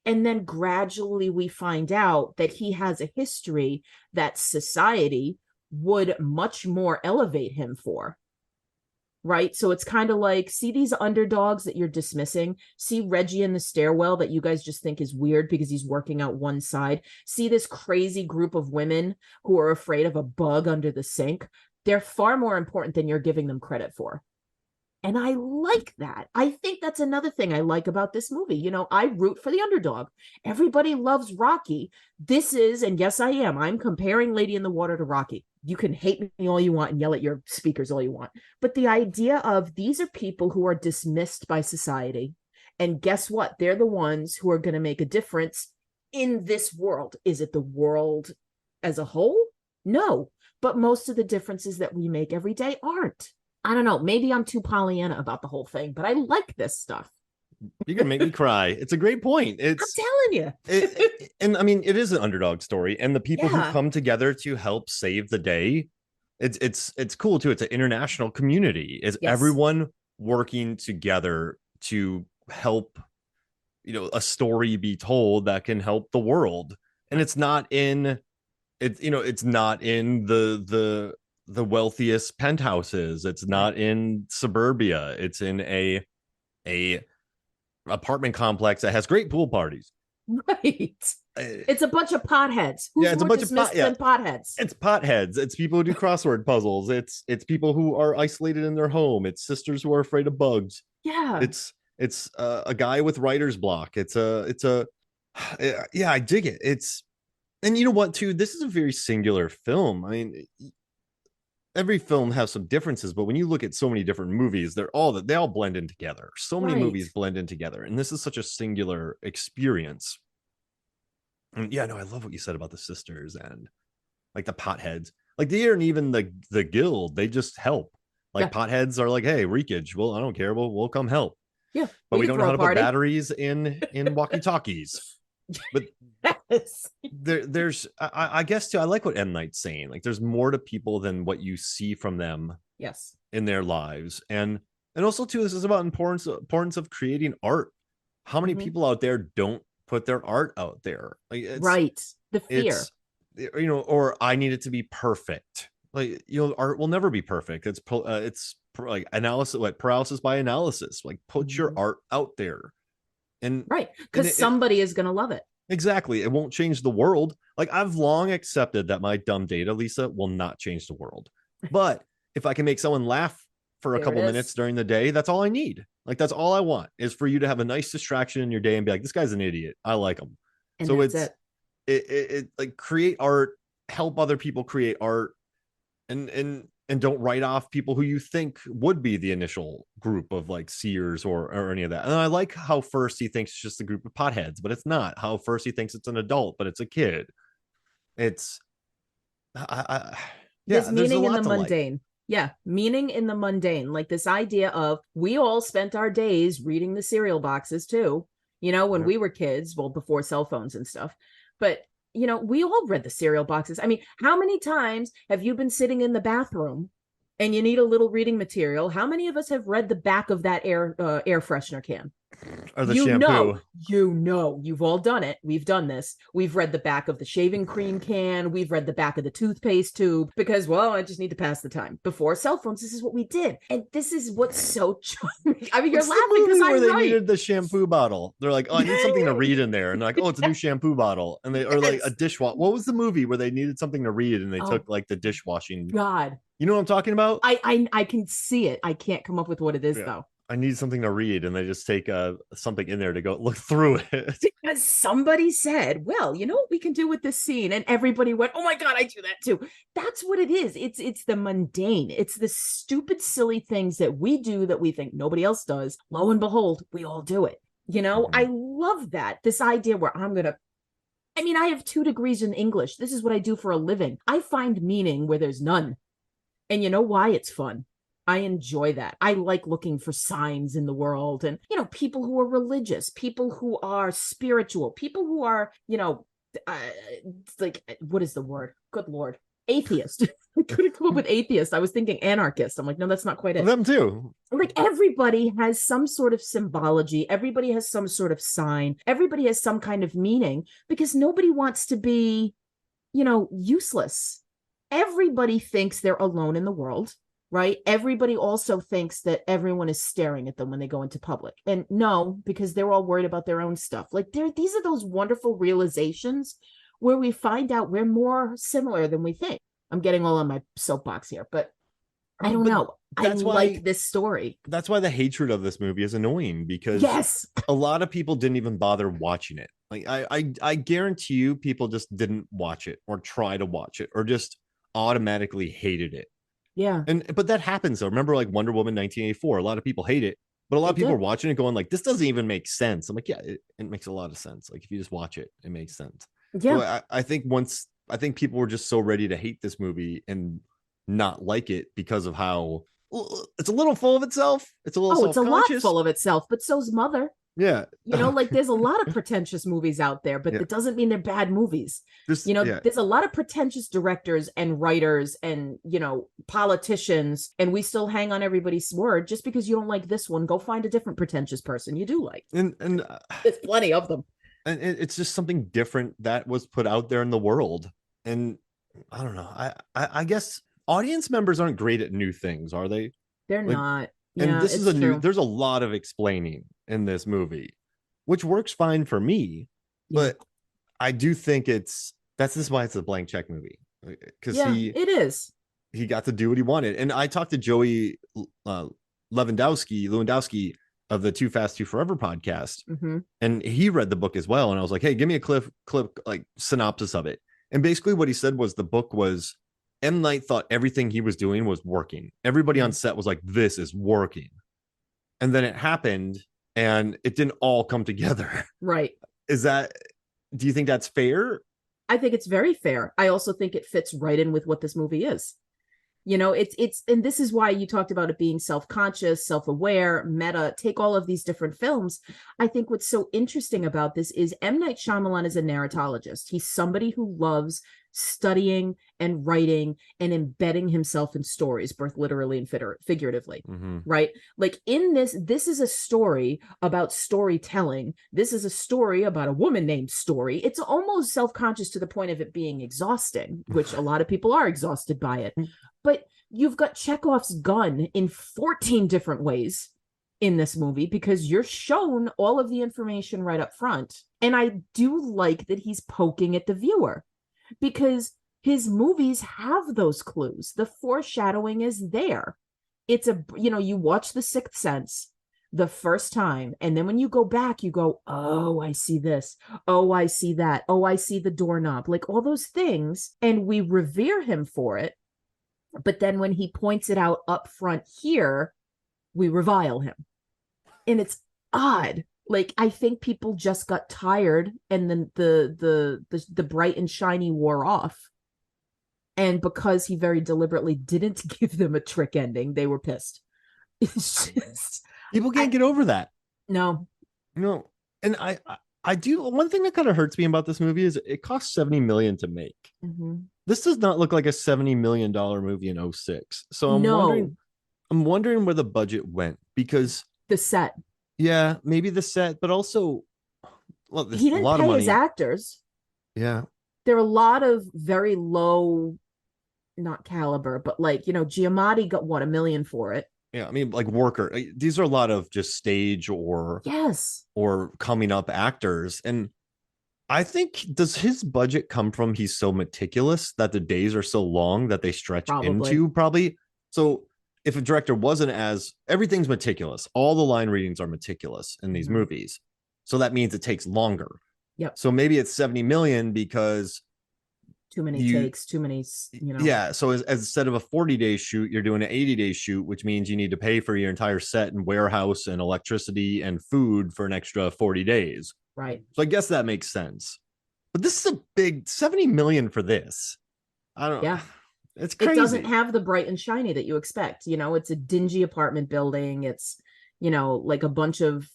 [SPEAKER 2] and then gradually we find out that he has a history that society would much more elevate him for. Right? So it's kind of like, see these underdogs that you're dismissing? See Reggie in the stairwell that you guys just think is weird because he's working out one side? See this crazy group of women who are afraid of a bug under the sink? They're far more important than you're giving them credit for. And I like that. I think that's another thing I like about this movie. I root for the underdog. Everybody loves Rocky. This is, and yes, I am. I'm comparing Lady in the Water to Rocky. You can hate me all you want and yell at your speakers all you want. But the idea of these are people who are dismissed by society. And guess what? They're the ones who are going to make a difference in this world. Is it the world as a whole? No. But most of the differences that we make every day aren't. I don't know. Maybe I'm too Pollyanna about the whole thing, but I like this stuff.
[SPEAKER 1] You're gonna make me cry. It's a great point.
[SPEAKER 2] I'm telling you.
[SPEAKER 1] And I mean, it is an underdog story, and the people who
[SPEAKER 2] Yeah.
[SPEAKER 1] come together to help save the day, it's cool too. It's an international community. It's
[SPEAKER 2] Yes.
[SPEAKER 1] everyone working together to help, a story be told that can help the world. And it's not in the wealthiest penthouses. It's not in suburbia. It's in a apartment complex that has great pool parties.
[SPEAKER 2] Right. It's a bunch of potheads. Who's
[SPEAKER 1] it's a
[SPEAKER 2] more
[SPEAKER 1] bunch
[SPEAKER 2] dismissed than potheads?
[SPEAKER 1] It's potheads. It's people who do crossword puzzles. It's people who are isolated in their home. It's sisters who are afraid of bugs.
[SPEAKER 2] Yeah.
[SPEAKER 1] It's a guy with writer's block. It's a yeah, I dig it. And you know what, too? This is a very singular film. I mean, every film has some differences, but when you look at so many different movies, they all blend in together. So many movies blend in together, and this is such a singular experience. And yeah, no, I love what you said about the sisters and like the potheads. Like they aren't even the guild; they just help. Like potheads are like, hey, reekage. Well, I don't care. We'll come help.
[SPEAKER 2] Yeah,
[SPEAKER 1] but we don't know how to put batteries in walkie talkies. But there's I guess too, I like what M. Night's saying. Like there's more to people than what you see from them in their lives. And also too, this is about importance of creating art. How many people out there don't put their art out there? Like
[SPEAKER 2] the fear,
[SPEAKER 1] or I need it to be perfect. Like, art will never be perfect. It's like analysis, like paralysis by analysis. Like put your art out there. And
[SPEAKER 2] because somebody is going to love it.
[SPEAKER 1] Exactly. It won't change the world. Like I've long accepted that my dumb data, Lisa, will not change the world. But if I can make someone laugh for a couple minutes during the day, that's all I need. Like that's all I want is for you to have a nice distraction in your day and be like, this guy's an idiot. I like him. And so it's like create art, help other people create art, and don't write off people who you think would be the initial group of like seers or any of that. And I like how first he thinks it's just a group of potheads, but it's not. How first he thinks it's an adult, but it's a kid. It's
[SPEAKER 2] there's meaning in the mundane. Yeah, meaning in the mundane. Like this idea of we all spent our days reading the cereal boxes too, when we were kids, well, before cell phones and stuff. But we all read the cereal boxes. I mean, how many times have you been sitting in the bathroom and you need a little reading material? How many of us have read the back of that air freshener can?
[SPEAKER 1] Or the shampoo.
[SPEAKER 2] You've all done it. We've done this. We've read the back of the shaving cream can. We've read the back of the toothpaste tube because, well, I just need to pass the time. Before cell phones, this is what we did. And this is what's so charming. I mean, you're laughing because I'm right.
[SPEAKER 1] They needed the shampoo bottle. They're like, oh, I need something to read in there. And they're like, oh, it's a new shampoo bottle. And they are like a dishwasher. What was the movie where they needed something to read and they took like the dishwashing?
[SPEAKER 2] God.
[SPEAKER 1] You know what I'm talking about?
[SPEAKER 2] I can see it. I can't come up with what it is though.
[SPEAKER 1] I need something to read, and they just take something in there to go look through it.
[SPEAKER 2] Because somebody said, well, you know what we can do with this scene? And everybody went, oh my God, I do that too. That's what it is. It's the mundane. It's the stupid, silly things that we do that we think nobody else does. Lo and behold, we all do it. I love that. This idea where I have 2 degrees in English. This is what I do for a living. I find meaning where there's none. And you know why? It's fun. I enjoy that. I like looking for signs in the world and, people who are religious, people who are spiritual, people who are, like, what is the word? Good Lord. Atheist. I couldn't come up with atheist. I was thinking anarchist. I'm like, no, that's not quite it.
[SPEAKER 1] Them too.
[SPEAKER 2] Like everybody has some sort of symbology. Everybody has some sort of sign. Everybody has some kind of meaning because nobody wants to be, useless. Everybody thinks they're alone in the world. Right? Everybody also thinks that everyone is staring at them when they go into public. And no, because they're all worried about their own stuff. Like these are those wonderful realizations where we find out we're more similar than we think. I'm getting all on my soapbox here, but I don't know. I like this story.
[SPEAKER 1] That's why the hatred of this movie is annoying because a lot of people didn't even bother watching it. Like I guarantee you people just didn't watch it or try to watch it or just automatically hated it.
[SPEAKER 2] Yeah.
[SPEAKER 1] But that happens though. Remember like Wonder Woman 1984? A lot of people hate it, but a lot of people are watching it going like, this doesn't even make sense. I'm like, yeah, it makes a lot of sense. Like if you just watch it, it makes sense.
[SPEAKER 2] Yeah.
[SPEAKER 1] So I think people were just so ready to hate this movie and not like it because of how it's a little full of itself. It's a little
[SPEAKER 2] it's a lot full of itself, but so's Mother.
[SPEAKER 1] Yeah.
[SPEAKER 2] Like there's a lot of pretentious movies out there, but it doesn't mean they're bad movies. There's a lot of pretentious directors and writers and, politicians, and we still hang on everybody's word. Just because you don't like this one, go find a different pretentious person you do like.
[SPEAKER 1] And
[SPEAKER 2] there's plenty of them.
[SPEAKER 1] And it's just something different that was put out there in the world. And I don't know. I guess audience members aren't great at new things, are they?
[SPEAKER 2] They're not.
[SPEAKER 1] And
[SPEAKER 2] yeah,
[SPEAKER 1] this is there's a lot of explaining in this movie, which works fine for me, but I do think this is why it's a blank check movie. Because
[SPEAKER 2] it is.
[SPEAKER 1] He got to do what he wanted. And I talked to Joey Lewandowski of the Too Fast, Too Forever podcast.
[SPEAKER 2] Mm-hmm.
[SPEAKER 1] And he read the book as well. And I was like, hey, give me a clip like synopsis of it. And basically what he said was the book was M. Night thought everything he was doing was working. Everybody on set was like, this is working. And then it happened and it didn't all come together.
[SPEAKER 2] Right.
[SPEAKER 1] Do you think that's fair?
[SPEAKER 2] I think it's very fair. I also think it fits right in with what this movie is. You know, and this is why you talked about it being self-conscious, self-aware, meta, take all of these different films. I think what's so interesting about this is M. Night Shyamalan is a narratologist. He's somebody who loves studying and writing and embedding himself in stories, both literally and figuratively, right? Like in this is a story about storytelling. This is a story about a woman named Story. It's almost self-conscious to the point of it being exhausting, which a lot of people are exhausted by it. But you've got Chekhov's gun in 14 different ways in this movie because you're shown all of the information right up front. And I do like that he's poking at the viewer because his movies have those clues. The foreshadowing is there. It's you watch The Sixth Sense the first time, and then when you go back, you go, oh, I see this. Oh, I see that. Oh, I see the doorknob. Like all those things. And we revere him for it. But then when he points it out up front here, we revile him. And it's odd. Like, I think people just got tired and then the bright and shiny wore off. And because he very deliberately didn't give them a trick ending, they were pissed. It's just...
[SPEAKER 1] People can't get over that.
[SPEAKER 2] No.
[SPEAKER 1] No. And I do. One thing that kind of hurts me about this movie is it cost $70 million to make. This does not look like a $70 million movie in 2006. So I'm wondering where the budget went because
[SPEAKER 2] the set.
[SPEAKER 1] Yeah, maybe the set, but also
[SPEAKER 2] he didn't pay his actors.
[SPEAKER 1] Yeah.
[SPEAKER 2] There are a lot of very low, not caliber, but like, Giamatti got $1 million for it.
[SPEAKER 1] Yeah, I mean, like worker. These are a lot of just stage or coming up actors. And I think, does his budget come from he's so meticulous that the days are so long that they stretch into probably? So if a director wasn't everything's meticulous, all the line readings are meticulous in these movies. So that means it takes longer.
[SPEAKER 2] Yep.
[SPEAKER 1] So maybe it's 70 million because
[SPEAKER 2] too many takes, too many,
[SPEAKER 1] Yeah. So as instead of a 40-day shoot, you're doing an 80-day shoot, which means you need to pay for your entire set and warehouse and electricity and food for an extra 40 days.
[SPEAKER 2] Right.
[SPEAKER 1] So I guess that makes sense. But this is a big 70 million for this. I don't know.
[SPEAKER 2] Yeah.
[SPEAKER 1] It's crazy.
[SPEAKER 2] It doesn't have the bright and shiny that you expect. It's a dingy apartment building. It's, like a bunch of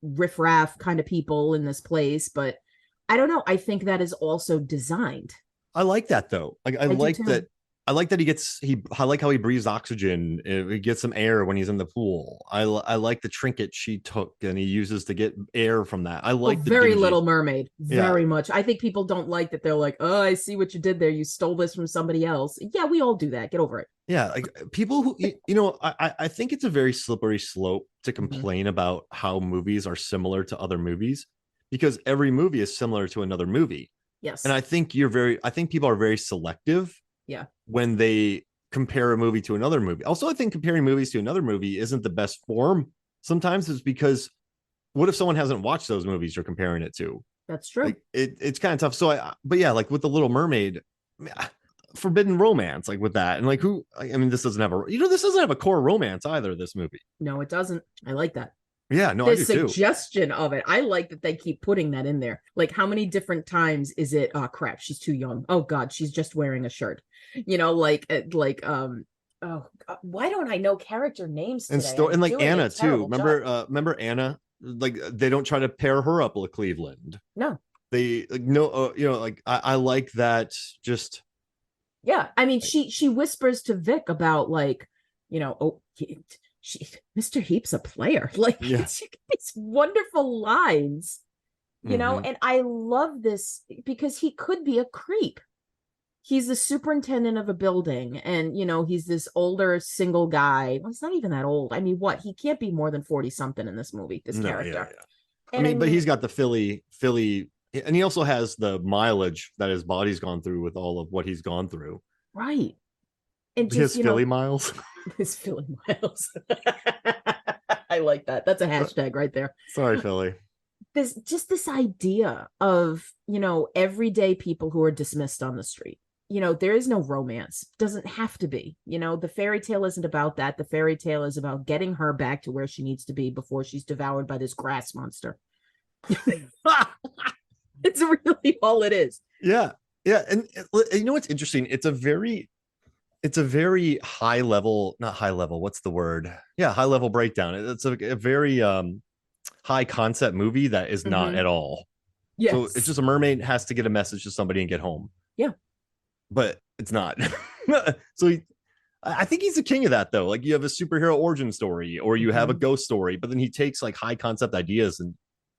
[SPEAKER 2] riffraff kind of people in this place. But I don't know. I think that is also designed.
[SPEAKER 1] I like that though. I like that. I like that I like how he breathes oxygen. He gets some air when he's in the pool. I like the trinket she took and he uses to get air from that. I like the
[SPEAKER 2] very Little Mermaid. Very much. I think people don't like that. They're like, oh, I see what you did there. You stole this from somebody else. Yeah, we all do that. Get over it.
[SPEAKER 1] Yeah. Like people who, I think it's a very slippery slope to complain about how movies are similar to other movies because every movie is similar to another movie.
[SPEAKER 2] Yes.
[SPEAKER 1] And I think people are very selective.
[SPEAKER 2] Yeah.
[SPEAKER 1] When they compare a movie to another movie. Also, I think comparing movies to another movie isn't the best form. Sometimes it's because what if someone hasn't watched those movies you're comparing it to?
[SPEAKER 2] That's true.
[SPEAKER 1] Like, it's kind of tough. So like with The Little Mermaid, forbidden romance, like with that. And like this doesn't have a core romance either, this movie.
[SPEAKER 2] No, it doesn't. I like that.
[SPEAKER 1] Yeah, no,
[SPEAKER 2] the
[SPEAKER 1] I do
[SPEAKER 2] suggestion
[SPEAKER 1] too.
[SPEAKER 2] of it. I like that they keep putting that in there. Like, how many different times is it? Oh crap, she's too young. Oh God, she's just wearing a shirt. Why don't I know character names today?
[SPEAKER 1] And like Anna too. Remember Anna? Like they don't try to pair her up with Cleveland.
[SPEAKER 2] No,
[SPEAKER 1] they like no. I like that. Just
[SPEAKER 2] yeah. I mean, she whispers to Vic about Mr. Heap's a player. Like these wonderful lines, and I love this because he could be a creep. He's the superintendent of a building and, he's this older single guy. Well, he's not even that old. I mean, he can't be more than 40 something in this movie, character.
[SPEAKER 1] Yeah. But he's got the Philly, and he also has the mileage that his body's gone through with all of what he's gone through.
[SPEAKER 2] Right. And just,
[SPEAKER 1] his Philly miles.
[SPEAKER 2] His Philly miles. I like that. That's a hashtag right there.
[SPEAKER 1] Sorry, Philly.
[SPEAKER 2] this idea of, everyday people who are dismissed on the street. There is no romance. Doesn't have to be. The fairy tale isn't about that. The fairy tale is about getting her back to where she needs to be before she's devoured by this grass monster. It's really all it is.
[SPEAKER 1] Yeah. Yeah. And what's interesting? It's a very high level, not high level. What's the word? Yeah. High level breakdown. It's a very high concept movie that is not at all. Yes. So it's just a mermaid has to get a message to somebody and get home.
[SPEAKER 2] Yeah.
[SPEAKER 1] But it's not. So I think he's the king of that, though. Like, you have a superhero origin story, or you have a ghost story, but then he takes like high concept ideas and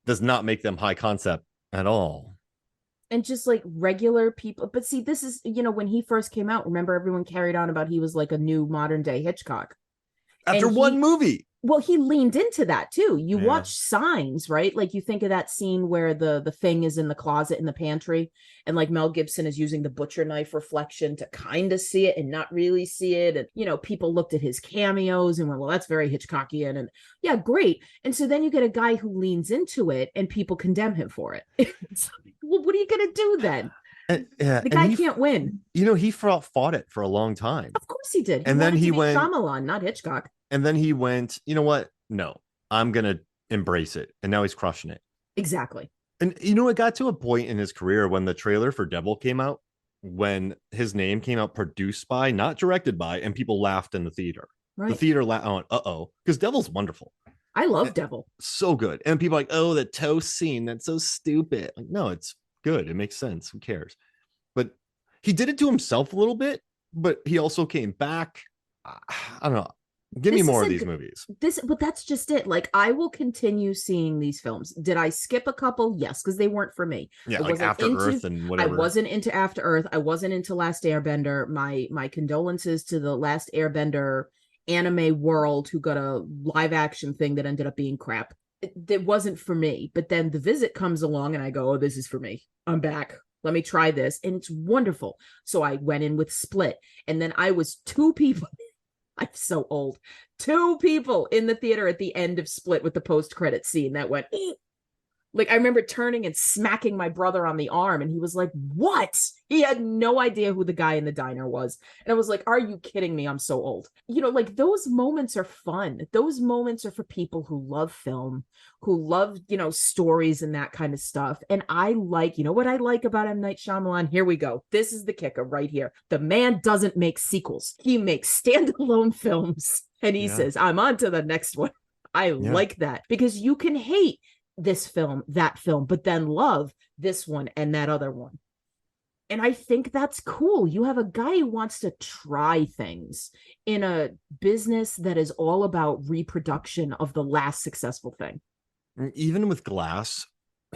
[SPEAKER 1] does not make them high concept at all.
[SPEAKER 2] And just like regular people. But see, this is, when he first came out, remember everyone carried on about he was like a new modern day Hitchcock.
[SPEAKER 1] After one movie.
[SPEAKER 2] Well, he leaned into that too. You watch Signs, right? Like, you think of that scene where the thing is in the closet in the pantry, and like Mel Gibson is using the butcher knife reflection to kind of see it and not really see it. And, people looked at his cameos and went, well, that's very Hitchcockian. And yeah, great. And so then you get a guy who leans into it and people condemn him for it. Well, what are you going to do then? The guy can't win.
[SPEAKER 1] He fought it for a long time.
[SPEAKER 2] Of course he did.
[SPEAKER 1] And then he went
[SPEAKER 2] Shyamalan, not Hitchcock.
[SPEAKER 1] And then he went, you know what? No, I'm going to embrace it. And now he's crushing it.
[SPEAKER 2] Exactly.
[SPEAKER 1] And, it got to a point in his career when the trailer for Devil came out, when his name came out, produced by, not directed by, and people laughed in the theater. Right. The theater laughed, because Devil's wonderful.
[SPEAKER 2] I love Devil.
[SPEAKER 1] So good. And people are like, oh, the toast scene, that's so stupid. Like, no, it's good. It makes sense. Who cares? But he did it to himself a little bit, but he also came back. I don't know. Give me more of these movies.
[SPEAKER 2] But that's just it. Like, I will continue seeing these films. Did I skip a couple? Yes, because they weren't for me.
[SPEAKER 1] Yeah, like After Earth and whatever.
[SPEAKER 2] I wasn't into After Earth. I wasn't into Last Airbender. My condolences to the Last Airbender anime world who got a live action thing that ended up being crap. It wasn't for me. But then The Visit comes along and I go, oh, this is for me. I'm back. Let me try this. And it's wonderful. So I went in with Split. And then I was two people. I'm so old. Two people in the theater at the end of Split with the post-credit scene that went, eek. Like, I remember turning and smacking my brother on the arm, and he was like, what? He had no idea who the guy in the diner was. And I was like, are you kidding me? I'm so old. Like, those moments are fun. Those moments are for people who love film, who love, stories and that kind of stuff. And I like, what I like about M. Night Shyamalan? Here we go. This is the kicker right here. The man doesn't make sequels. He makes standalone films. And he says, I'm on to the next one. I like that, because you can hate this film, that film, but then love this one and that other one. And I think that's cool. You have a guy who wants to try things in a business that is all about reproduction of the last successful thing.
[SPEAKER 1] Even with Glass,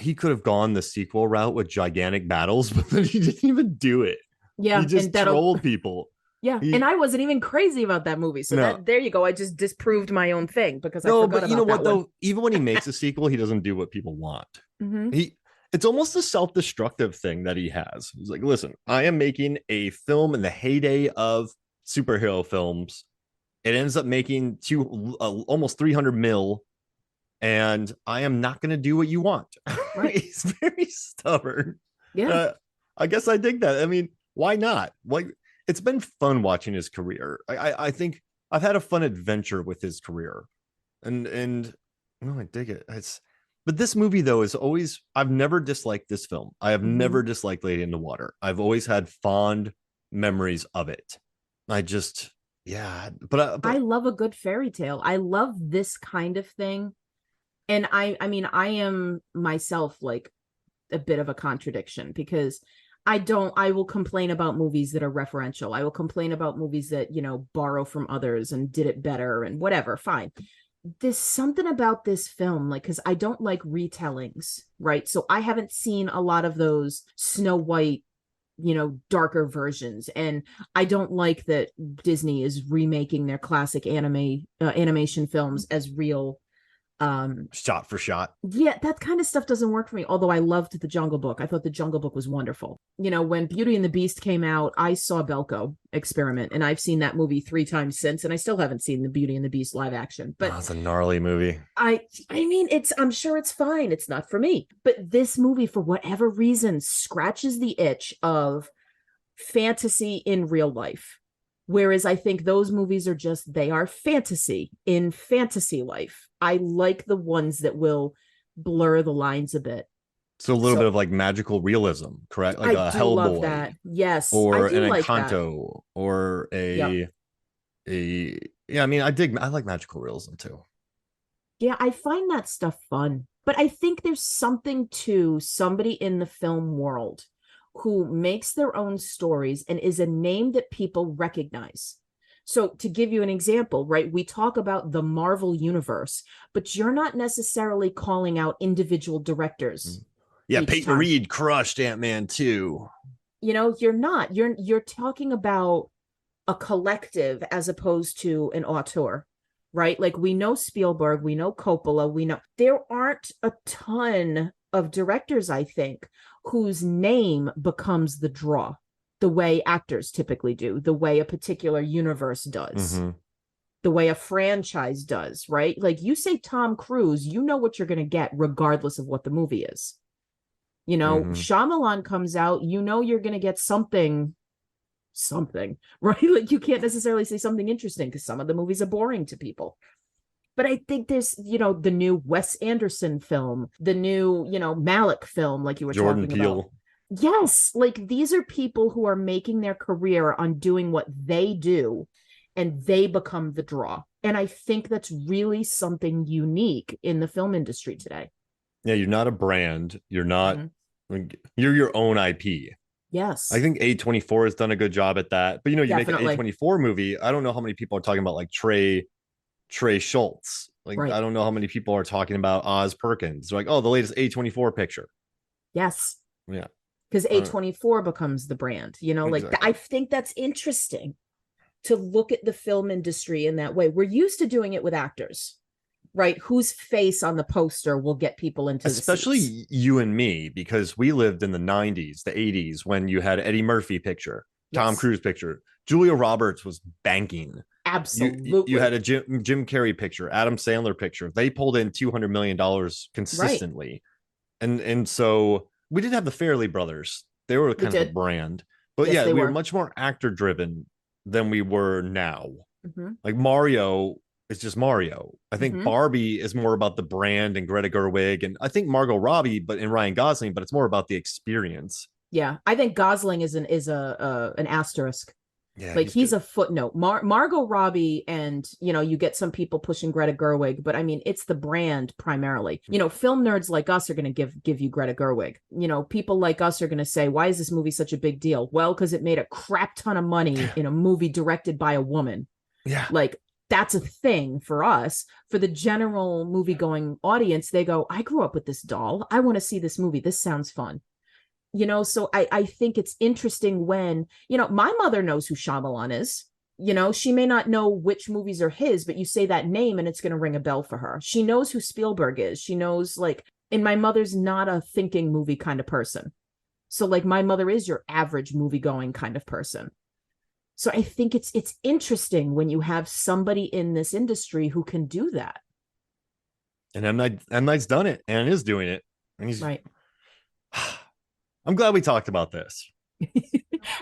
[SPEAKER 1] he could have gone the sequel route with gigantic battles, but then he didn't even do it.
[SPEAKER 2] Yeah,
[SPEAKER 1] he just trolled people.
[SPEAKER 2] Yeah, and I wasn't even crazy about that movie. So there you go. I just disproved my own thing because I forgot about that. No, but you know what, though?
[SPEAKER 1] Even when he makes a sequel, he doesn't do what people want. It's almost a self-destructive thing that he has. He's like, listen, I am making a film in the heyday of superhero films. It ends up making almost 300 mil, and I am not going to do what you want. Right? He's very stubborn.
[SPEAKER 2] Yeah.
[SPEAKER 1] I guess I dig that. I mean, why not? It's been fun watching his career. I think I've had a fun adventure with his career, and I dig it. But this movie, though, is always, I've never disliked this film. I have never disliked Lady in the Water. I've always had fond memories of it. But
[SPEAKER 2] I love a good fairy tale. I love this kind of thing. And I mean, I am myself like a bit of a contradiction, because I will complain about movies that are referential. I will complain about movies that, borrow from others and did it better and whatever. Fine. There's something about this film, like, because I don't like retellings, right? So I haven't seen a lot of those Snow White, darker versions. And I don't like that Disney is remaking their classic animation films as real
[SPEAKER 1] Shot for shot.
[SPEAKER 2] Yeah, that kind of stuff doesn't work for me. Although I loved The Jungle Book. I thought The Jungle Book was wonderful. When Beauty and the Beast came out, I saw Belko Experiment, and I've seen that movie 3 times since, and I still haven't seen the Beauty and the Beast live action. But
[SPEAKER 1] it's a gnarly movie.
[SPEAKER 2] I mean, I'm sure it's fine. It's not for me. But this movie, for whatever reason, scratches the itch of fantasy in real life. Whereas I think those movies they are fantasy in fantasy life. I like the ones that will blur the lines a bit.
[SPEAKER 1] So a little bit of like magical realism, correct? Like a Hellboy.
[SPEAKER 2] That. Yes.
[SPEAKER 1] Or an
[SPEAKER 2] like
[SPEAKER 1] Encanto, or I mean, I like magical realism too.
[SPEAKER 2] Yeah, I find that stuff fun. But I think there's something to somebody in the film world who makes their own stories and is a name that people recognize. So to give you an example, right, we talk about the Marvel universe, but you're not necessarily calling out individual directors.
[SPEAKER 1] Yeah, Peyton Reed crushed Ant-Man 2.
[SPEAKER 2] You're not. You're talking about a collective as opposed to an auteur, right? Like, we know Spielberg, we know Coppola, we know there aren't a ton of directors, I think, whose name becomes the draw, the way actors typically do, the way a particular universe does, the way a franchise does, right? Like, you say Tom Cruise, you know what you're going to get regardless of what the movie is. Shyamalan comes out, you're going to get something, right? Like, you can't necessarily say something interesting because some of the movies are boring to people. But I think there's, the new Wes Anderson film, the new, Malick film, like you were
[SPEAKER 1] Jordan
[SPEAKER 2] talking
[SPEAKER 1] Peele.
[SPEAKER 2] about. Yes, like, these are people who are making their career on doing what they do, and they become the draw. And I think that's really something unique in the film industry today.
[SPEAKER 1] Yeah, you're not a brand. You're not, you're your own IP.
[SPEAKER 2] Yes.
[SPEAKER 1] I think A24 has done a good job at that. But, you make an A24 movie. I don't know how many people are talking about like Trey Schultz. Like, right. I don't know how many people are talking about Oz Perkins. They're like, oh, the latest A24 picture.
[SPEAKER 2] Yes.
[SPEAKER 1] Yeah.
[SPEAKER 2] Because A24 becomes the brand, exactly. Like, I think that's interesting to look at the film industry in that way. We're used to doing it with actors, right? Whose face on the poster will get people into
[SPEAKER 1] especially the seats. You and me, because we lived in the 90s, the 80s, when you had Eddie Murphy picture, Tom Cruise picture, Julia Roberts was banking.
[SPEAKER 2] Absolutely.
[SPEAKER 1] You had a Jim Carrey picture, Adam Sandler picture. They pulled in $200 million consistently. Right. And so we did have the Farrelly brothers. They were kind of a brand. But yes, we were much more actor driven than we were now. Like, Mario is just Mario. I think Barbie is more about the brand and Greta Gerwig, and I think Margot Robbie, but in Ryan Gosling, but it's more about the experience.
[SPEAKER 2] Yeah, I think Gosling is an asterisk. Yeah, like, he's a footnote. Margot Robbie, and you get some people pushing Greta Gerwig, but I mean, it's the brand primarily. Film nerds like us are going to give you Greta Gerwig. People like us are going to say, why is this movie such a big deal? Well, because it made a crap ton of money in a movie directed by a woman. Yeah, like, that's a thing for us. For the general movie-going audience, they go, I grew up with this doll. I want to see this movie. This sounds fun. So I think it's interesting when, my mother knows who Shyamalan is. She may not know which movies are his, but you say that name and it's going to ring a bell for her. She knows who Spielberg is. She knows, like, and my mother's not a thinking movie kind of person. So, like, my mother is your average movie-going kind of person. So I think it's interesting when you have somebody in this industry who can do that.
[SPEAKER 1] And M. Night's done it and is doing it. And he's
[SPEAKER 2] right.
[SPEAKER 1] I'm glad we talked about this.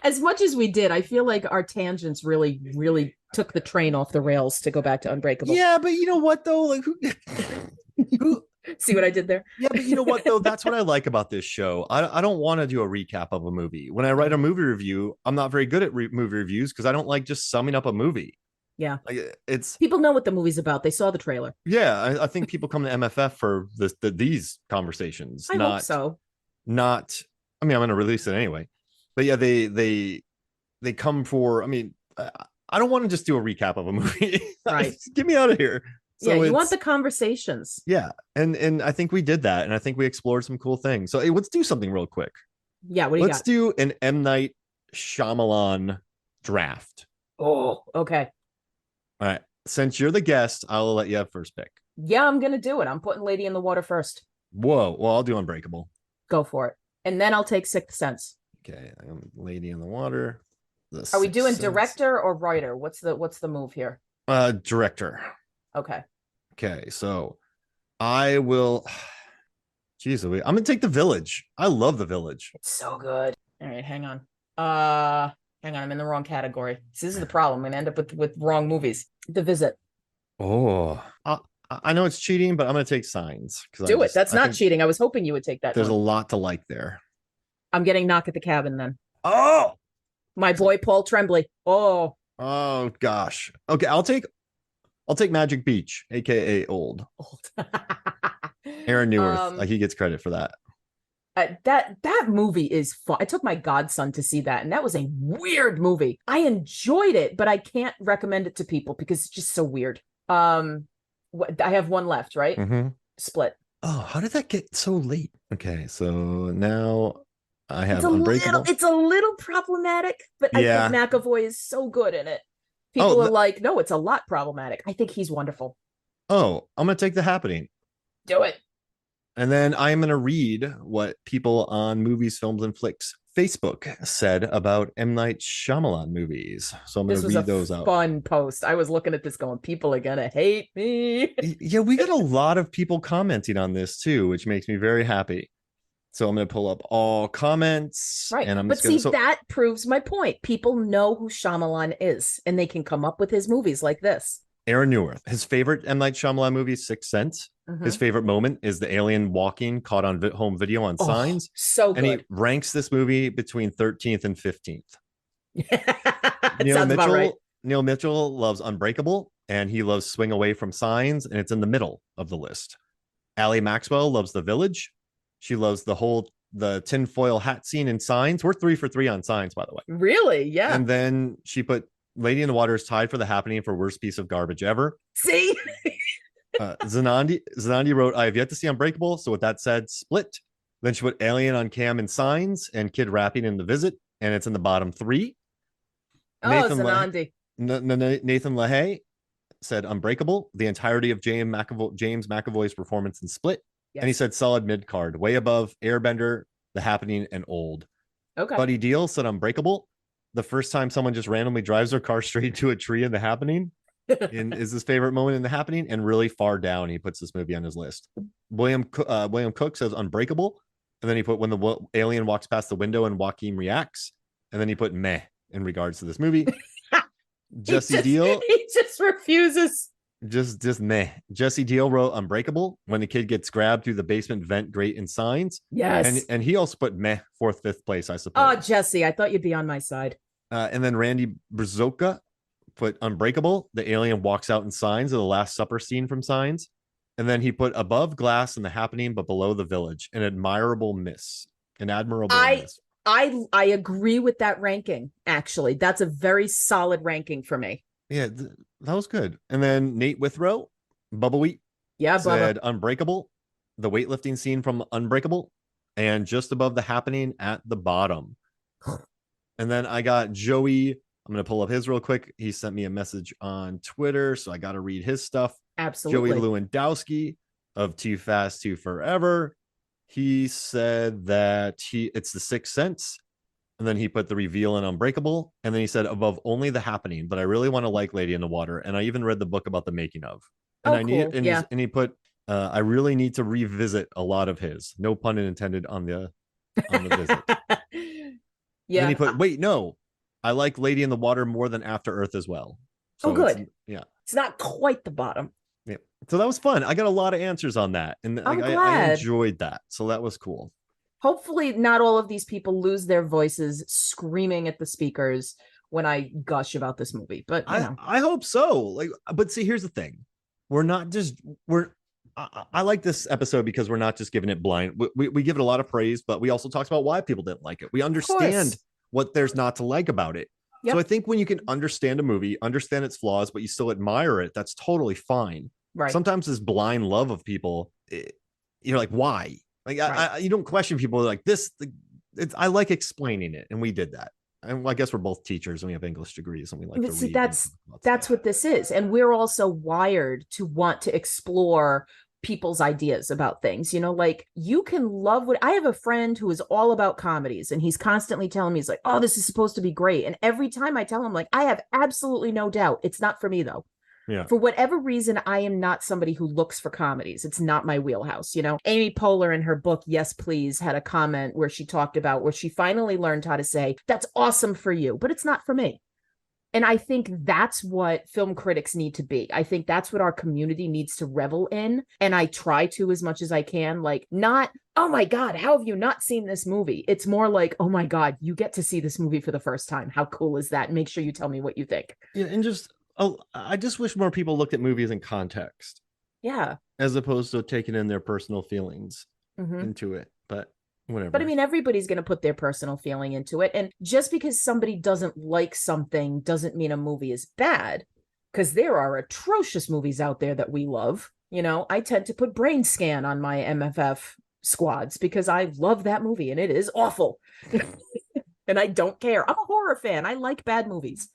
[SPEAKER 2] As much as we did, I feel like our tangents really, really took the train off the rails, to go back to Unbreakable.
[SPEAKER 1] Yeah, but you know what, though? Like, who
[SPEAKER 2] see what I did there?
[SPEAKER 1] Yeah, but you know what, though? That's what I like about this show. I don't want to do a recap of a movie. When I write a movie review, I'm not very good at movie reviews because I don't like just summing up a movie.
[SPEAKER 2] Yeah.
[SPEAKER 1] Like, it's
[SPEAKER 2] people know what the movie's about. They saw the trailer.
[SPEAKER 1] Yeah, I think people come to MFF for these conversations.
[SPEAKER 2] I hope so.
[SPEAKER 1] Not, I mean, I'm going to release it anyway. But yeah, they come for, I mean, I don't want to just do a recap of a movie.
[SPEAKER 2] Right.
[SPEAKER 1] Get me out of here.
[SPEAKER 2] So yeah, you want the conversations.
[SPEAKER 1] Yeah. And I think we did that. And I think we explored some cool things. So hey, let's do something real quick.
[SPEAKER 2] Yeah. What do you got?
[SPEAKER 1] Let's do an M. Night Shyamalan draft.
[SPEAKER 2] Oh, okay.
[SPEAKER 1] All right. Since you're the guest, I'll let you have first pick.
[SPEAKER 2] Yeah, I'm gonna do it. I'm putting Lady in the Water first.
[SPEAKER 1] Whoa. Well, I'll do Unbreakable.
[SPEAKER 2] Go for it. And then I'll take Sixth Sense.
[SPEAKER 1] Okay, Lady in the Water.
[SPEAKER 2] Are we doing director or writer? What's the move here?
[SPEAKER 1] Director.
[SPEAKER 2] Okay.
[SPEAKER 1] Okay, so I will. Jeez, I'm gonna take The Village. I love The Village.
[SPEAKER 2] It's so good. All right, hang on. Hang on, I'm in the wrong category. This is the problem. I'm gonna end up with wrong movies. The Visit.
[SPEAKER 1] Oh, I know it's cheating, but I'm gonna take Signs because
[SPEAKER 2] Do it. That's not cheating. I was hoping you would take that.
[SPEAKER 1] There's a lot to like there.
[SPEAKER 2] I'm getting Knock at the Cabin then.
[SPEAKER 1] Oh,
[SPEAKER 2] my boy Paul Tremblay. Oh
[SPEAKER 1] gosh. Okay, I'll take Magic Beach, aka Old. Aaron Newirth, he gets credit for that.
[SPEAKER 2] That movie is fun. I took my godson to see that, and that was a weird movie. I enjoyed it, but I can't recommend it to people because it's just so weird. I have one left, right?
[SPEAKER 1] Mm-hmm.
[SPEAKER 2] Split.
[SPEAKER 1] Oh, how did that get so late? Okay, so now I have Unbreakable.
[SPEAKER 2] It's a little problematic, but I think McAvoy is so good in it. People are like, no, it's a lot problematic. I think he's wonderful.
[SPEAKER 1] Oh, I'm gonna take The Happening.
[SPEAKER 2] Do it.
[SPEAKER 1] And then I'm going to read what people on Movies, Films, and Flicks Facebook said about M. Night Shyamalan movies. So I'm going to read those out.
[SPEAKER 2] Fun post. I was looking at this going, people are going to hate me.
[SPEAKER 1] Yeah, we got a lot of people commenting on this too, which makes me very happy. So I'm going to pull up all comments.
[SPEAKER 2] Right. And that proves my point. People know who Shyamalan is, and they can come up with his movies like this.
[SPEAKER 1] Aaron Newirth, his favorite M. Night Shyamalan movie, Sixth Sense. Mm-hmm. His favorite moment is the alien walking caught on home video on Signs.
[SPEAKER 2] So good.
[SPEAKER 1] And he ranks this movie between 13th and 15th. Neil Mitchell loves Unbreakable, and he loves Swing Away from Signs, and it's in the middle of the list. Allie Maxwell loves The Village. She loves the tinfoil hat scene in Signs. We're 3 for 3 on Signs, by the way.
[SPEAKER 2] Really? Yeah.
[SPEAKER 1] And then she put Lady in the Water is tied for The Happening for worst piece of garbage ever.
[SPEAKER 2] See?
[SPEAKER 1] Zanandi wrote, I have yet to see Unbreakable. So with that said, Split. Then she put Alien on Cam in Signs and Kid Rapping in The Visit. And it's in the bottom 3.
[SPEAKER 2] Zanandi.
[SPEAKER 1] Nathan LaHaye said Unbreakable, the entirety of James McAvoy's performance in Split. Yes. And he said solid mid-card, way above Airbender, The Happening, and Old.
[SPEAKER 2] Okay.
[SPEAKER 1] Buddy Deal said Unbreakable. The first time someone just randomly drives their car straight into a tree in The Happening is his favorite moment in The Happening, and really far down he puts this movie on his list. William Cook says Unbreakable, and then he put when the alien walks past the window and Joaquin reacts, and then he put meh in regards to this movie. Jesse Deal,
[SPEAKER 2] he just refuses.
[SPEAKER 1] Just meh. Jesse Deal wrote Unbreakable when the kid gets grabbed through the basement vent grate in Signs.
[SPEAKER 2] Yes.
[SPEAKER 1] And he also put meh 4th, 5th place, I suppose.
[SPEAKER 2] Oh, Jesse, I thought you'd be on my side.
[SPEAKER 1] And then Randy Brzoka put Unbreakable. The alien walks out in Signs of the Last Supper scene from Signs. And then he put above Glass and The Happening, but below The Village. An admirable miss. Miss.
[SPEAKER 2] I agree with that ranking, actually. That's a very solid ranking for me.
[SPEAKER 1] Yeah, that was good. And then Nate Withrow, Bubba Wheat, said Unbreakable, the weightlifting scene from Unbreakable, and just above The Happening at the bottom. And then I got Joey. I'm going to pull up his real quick. He sent me a message on Twitter, so I got to read his stuff.
[SPEAKER 2] Absolutely.
[SPEAKER 1] Joey Lewandowski of Too Fast, Too Forever. He said that it's The Sixth Sense. And then he put the reveal in Unbreakable. And then he said above only The Happening, but I really want to like Lady in the Water. And I even read the book about the making of. And and he put, I really need to revisit a lot of his. No pun intended on the visit. Yeah. And then he put, wait, no, I like Lady in the Water more than After Earth as well. So
[SPEAKER 2] good.
[SPEAKER 1] Yeah.
[SPEAKER 2] It's not quite the bottom.
[SPEAKER 1] Yeah. So that was fun. I got a lot of answers on that. And I enjoyed that. So that was cool.
[SPEAKER 2] Hopefully not all of these people lose their voices screaming at the speakers when I gush about this movie, but
[SPEAKER 1] I hope so. But see, here's the thing. I like this episode because we're not just giving it blind. We give it a lot of praise, but we also talked about why people didn't like it. We understand what there's not to like about it. Yep. So I think when you can understand a movie, understand its flaws, but you still admire it, that's totally fine.
[SPEAKER 2] Right.
[SPEAKER 1] Sometimes this blind love of people, you're like, why? Like, right. You don't question people like this. I like explaining it, and we did that. and I guess we're both teachers and we have English degrees and we like to
[SPEAKER 2] See,
[SPEAKER 1] read.
[SPEAKER 2] That's what this is. And we're also wired to want to explore people's ideas about things. Like you can love what I have a friend who is all about comedies, and he's constantly telling me, he's like, oh, this is supposed to be great. And every time I tell him, like, I have absolutely no doubt it's not for me though.
[SPEAKER 1] Yeah.
[SPEAKER 2] For whatever reason, I am not somebody who looks for comedies. It's not my wheelhouse. Amy Poehler in her book, Yes, Please, had a comment where she talked about where she finally learned how to say, that's awesome for you, but it's not for me. And I think that's what film critics need to be. I think that's what our community needs to revel in. And I try to as much as I can, like not, oh my God, how have you not seen this movie? It's more like, oh my God, you get to see this movie for the first time. How cool is that? Make sure you tell me what you think.
[SPEAKER 1] Yeah, and I just wish more people looked at movies in context.
[SPEAKER 2] Yeah.
[SPEAKER 1] As opposed to taking in their personal feelings into it. But whatever.
[SPEAKER 2] But I mean, everybody's going to put their personal feeling into it. And just because somebody doesn't like something doesn't mean a movie is bad, because there are atrocious movies out there that we love. I tend to put Brain Scan on my MFF squads because I love that movie and it is awful. And I don't care. I'm a horror fan. I like bad movies.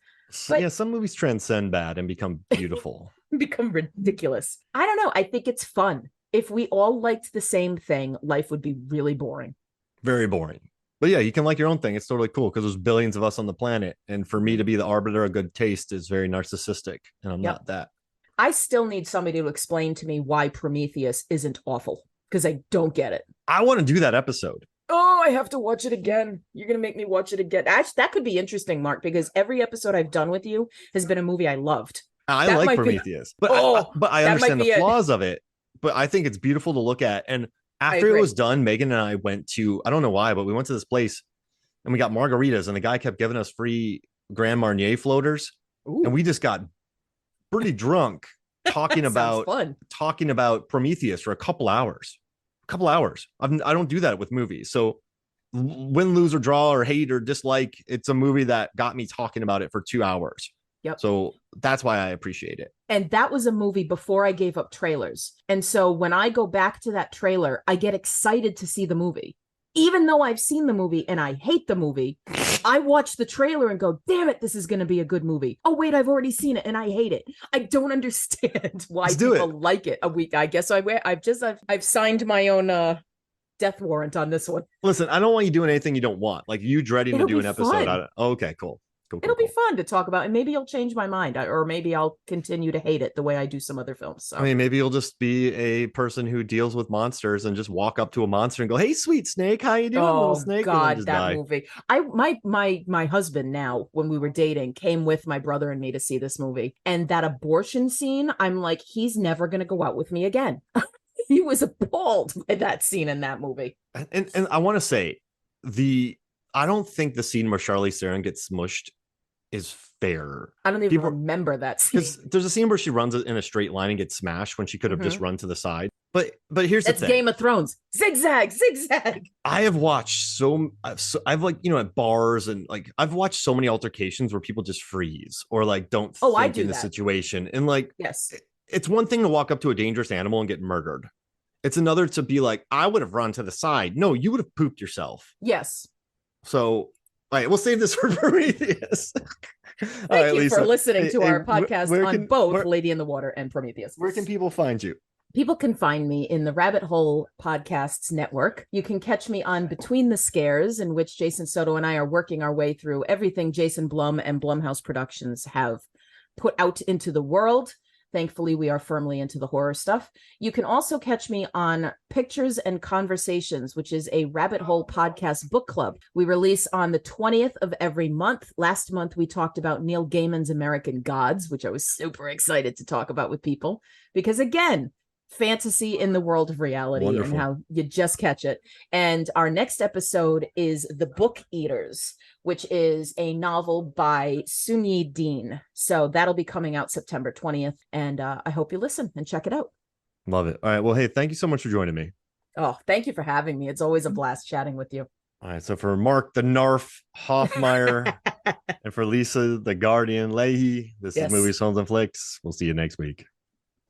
[SPEAKER 1] But yeah, some movies transcend bad and become beautiful.
[SPEAKER 2] Become ridiculous. I don't know. I think it's fun. If we all liked the same thing, life would be really boring.
[SPEAKER 1] Very boring. But yeah, you can like your own thing. It's totally cool because there's billions of us on the planet. And for me to be the arbiter of good taste is very narcissistic. And I'm not that.
[SPEAKER 2] I still need somebody to explain to me why Prometheus isn't awful, because I don't get it.
[SPEAKER 1] I want to do that episode.
[SPEAKER 2] Oh, I have to watch it again. You're going to make me watch it again. Actually, that could be interesting, Mark, because every episode I've done with you has been a movie I loved.
[SPEAKER 1] I like Prometheus, but I understand the flaws of it. But I think it's beautiful to look at. And after it was done, Megan and I went to, I don't know why, but we went to this place and we got margaritas and the guy kept giving us free Grand Marnier floaters. Ooh. And we just got pretty drunk talking about Prometheus for a couple hours. I don't do that with movies. So win, lose, or draw, or hate or dislike, it's a movie that got me talking about it for 2 hours.
[SPEAKER 2] Yep.
[SPEAKER 1] So that's why I appreciate it.
[SPEAKER 2] And that was a movie before I gave up trailers. And so when I go back to that trailer, I get excited to see the movie. Even though I've seen the movie and I hate the movie, I watch the trailer and go, damn it, this is going to be a good movie. Oh, wait, I've already seen it and I hate it. I don't understand why people like it. I guess I've signed my own death warrant on this one.
[SPEAKER 1] Listen, I don't want you doing anything you don't want. Like you dreading to do an episode. Okay, cool.
[SPEAKER 2] It'll be fun to talk about, and maybe you'll change my mind, or maybe I'll continue to hate it the way I do some other films. So.
[SPEAKER 1] I mean, maybe you'll just be a person who deals with monsters and just walk up to a monster and go, "Hey, sweet snake, how you doing, little snake?"
[SPEAKER 2] God, that movie! My husband now, when we were dating, came with my brother and me to see this movie, and that abortion scene, I'm like, he's never gonna go out with me again. He was appalled by that scene in that movie.
[SPEAKER 1] And I want to say I don't think the scene where Charlize Theron gets smushed is fair.
[SPEAKER 2] I don't even remember that scene.
[SPEAKER 1] Because there's a scene where she runs in a straight line and gets smashed when she could have just run to the side. But here's the thing.
[SPEAKER 2] It's Game of Thrones. Zigzag, zigzag.
[SPEAKER 1] I have watched I've like, at bars and like I've watched so many altercations where people just freeze or like don't think in the situation. And like,
[SPEAKER 2] yes,
[SPEAKER 1] it's one thing to walk up to a dangerous animal and get murdered. It's another to be like, I would have run to the side. No, you would have pooped yourself.
[SPEAKER 2] Yes.
[SPEAKER 1] So, all right, we'll save this for Prometheus.
[SPEAKER 2] Thank you for listening to our podcast on both Lady in the Water and Prometheus.
[SPEAKER 1] Where can people find you?
[SPEAKER 2] People can find me in the Rabbit Hole Podcasts Network. You can catch me on Between the Scares, in which Jason Soto and I are working our way through everything Jason Blum and Blumhouse Productions have put out into the world. Thankfully, we are firmly into the horror stuff. You can also catch me on Pictures and Conversations, which is a Rabbit Hole podcast book club. We release on the 20th of every month. Last month, we talked about Neil Gaiman's American Gods, which I was super excited to talk about with people. Because again, fantasy in the world of reality. Wonderful. And how you just catch it. And our next episode is The Book Eaters, which is a novel by Sunyi Dean. So that'll be coming out September 20th. And I hope you listen and check it out.
[SPEAKER 1] Love it. All right. Well, hey, thank you so much for joining me.
[SPEAKER 2] Oh, thank you for having me. It's always a blast chatting with you.
[SPEAKER 1] All right. So for Mark, the Narf Hoffmeyer, and for Lisa, the Guardian Leahy, this is Movies, Films, and Flicks. We'll see you next week.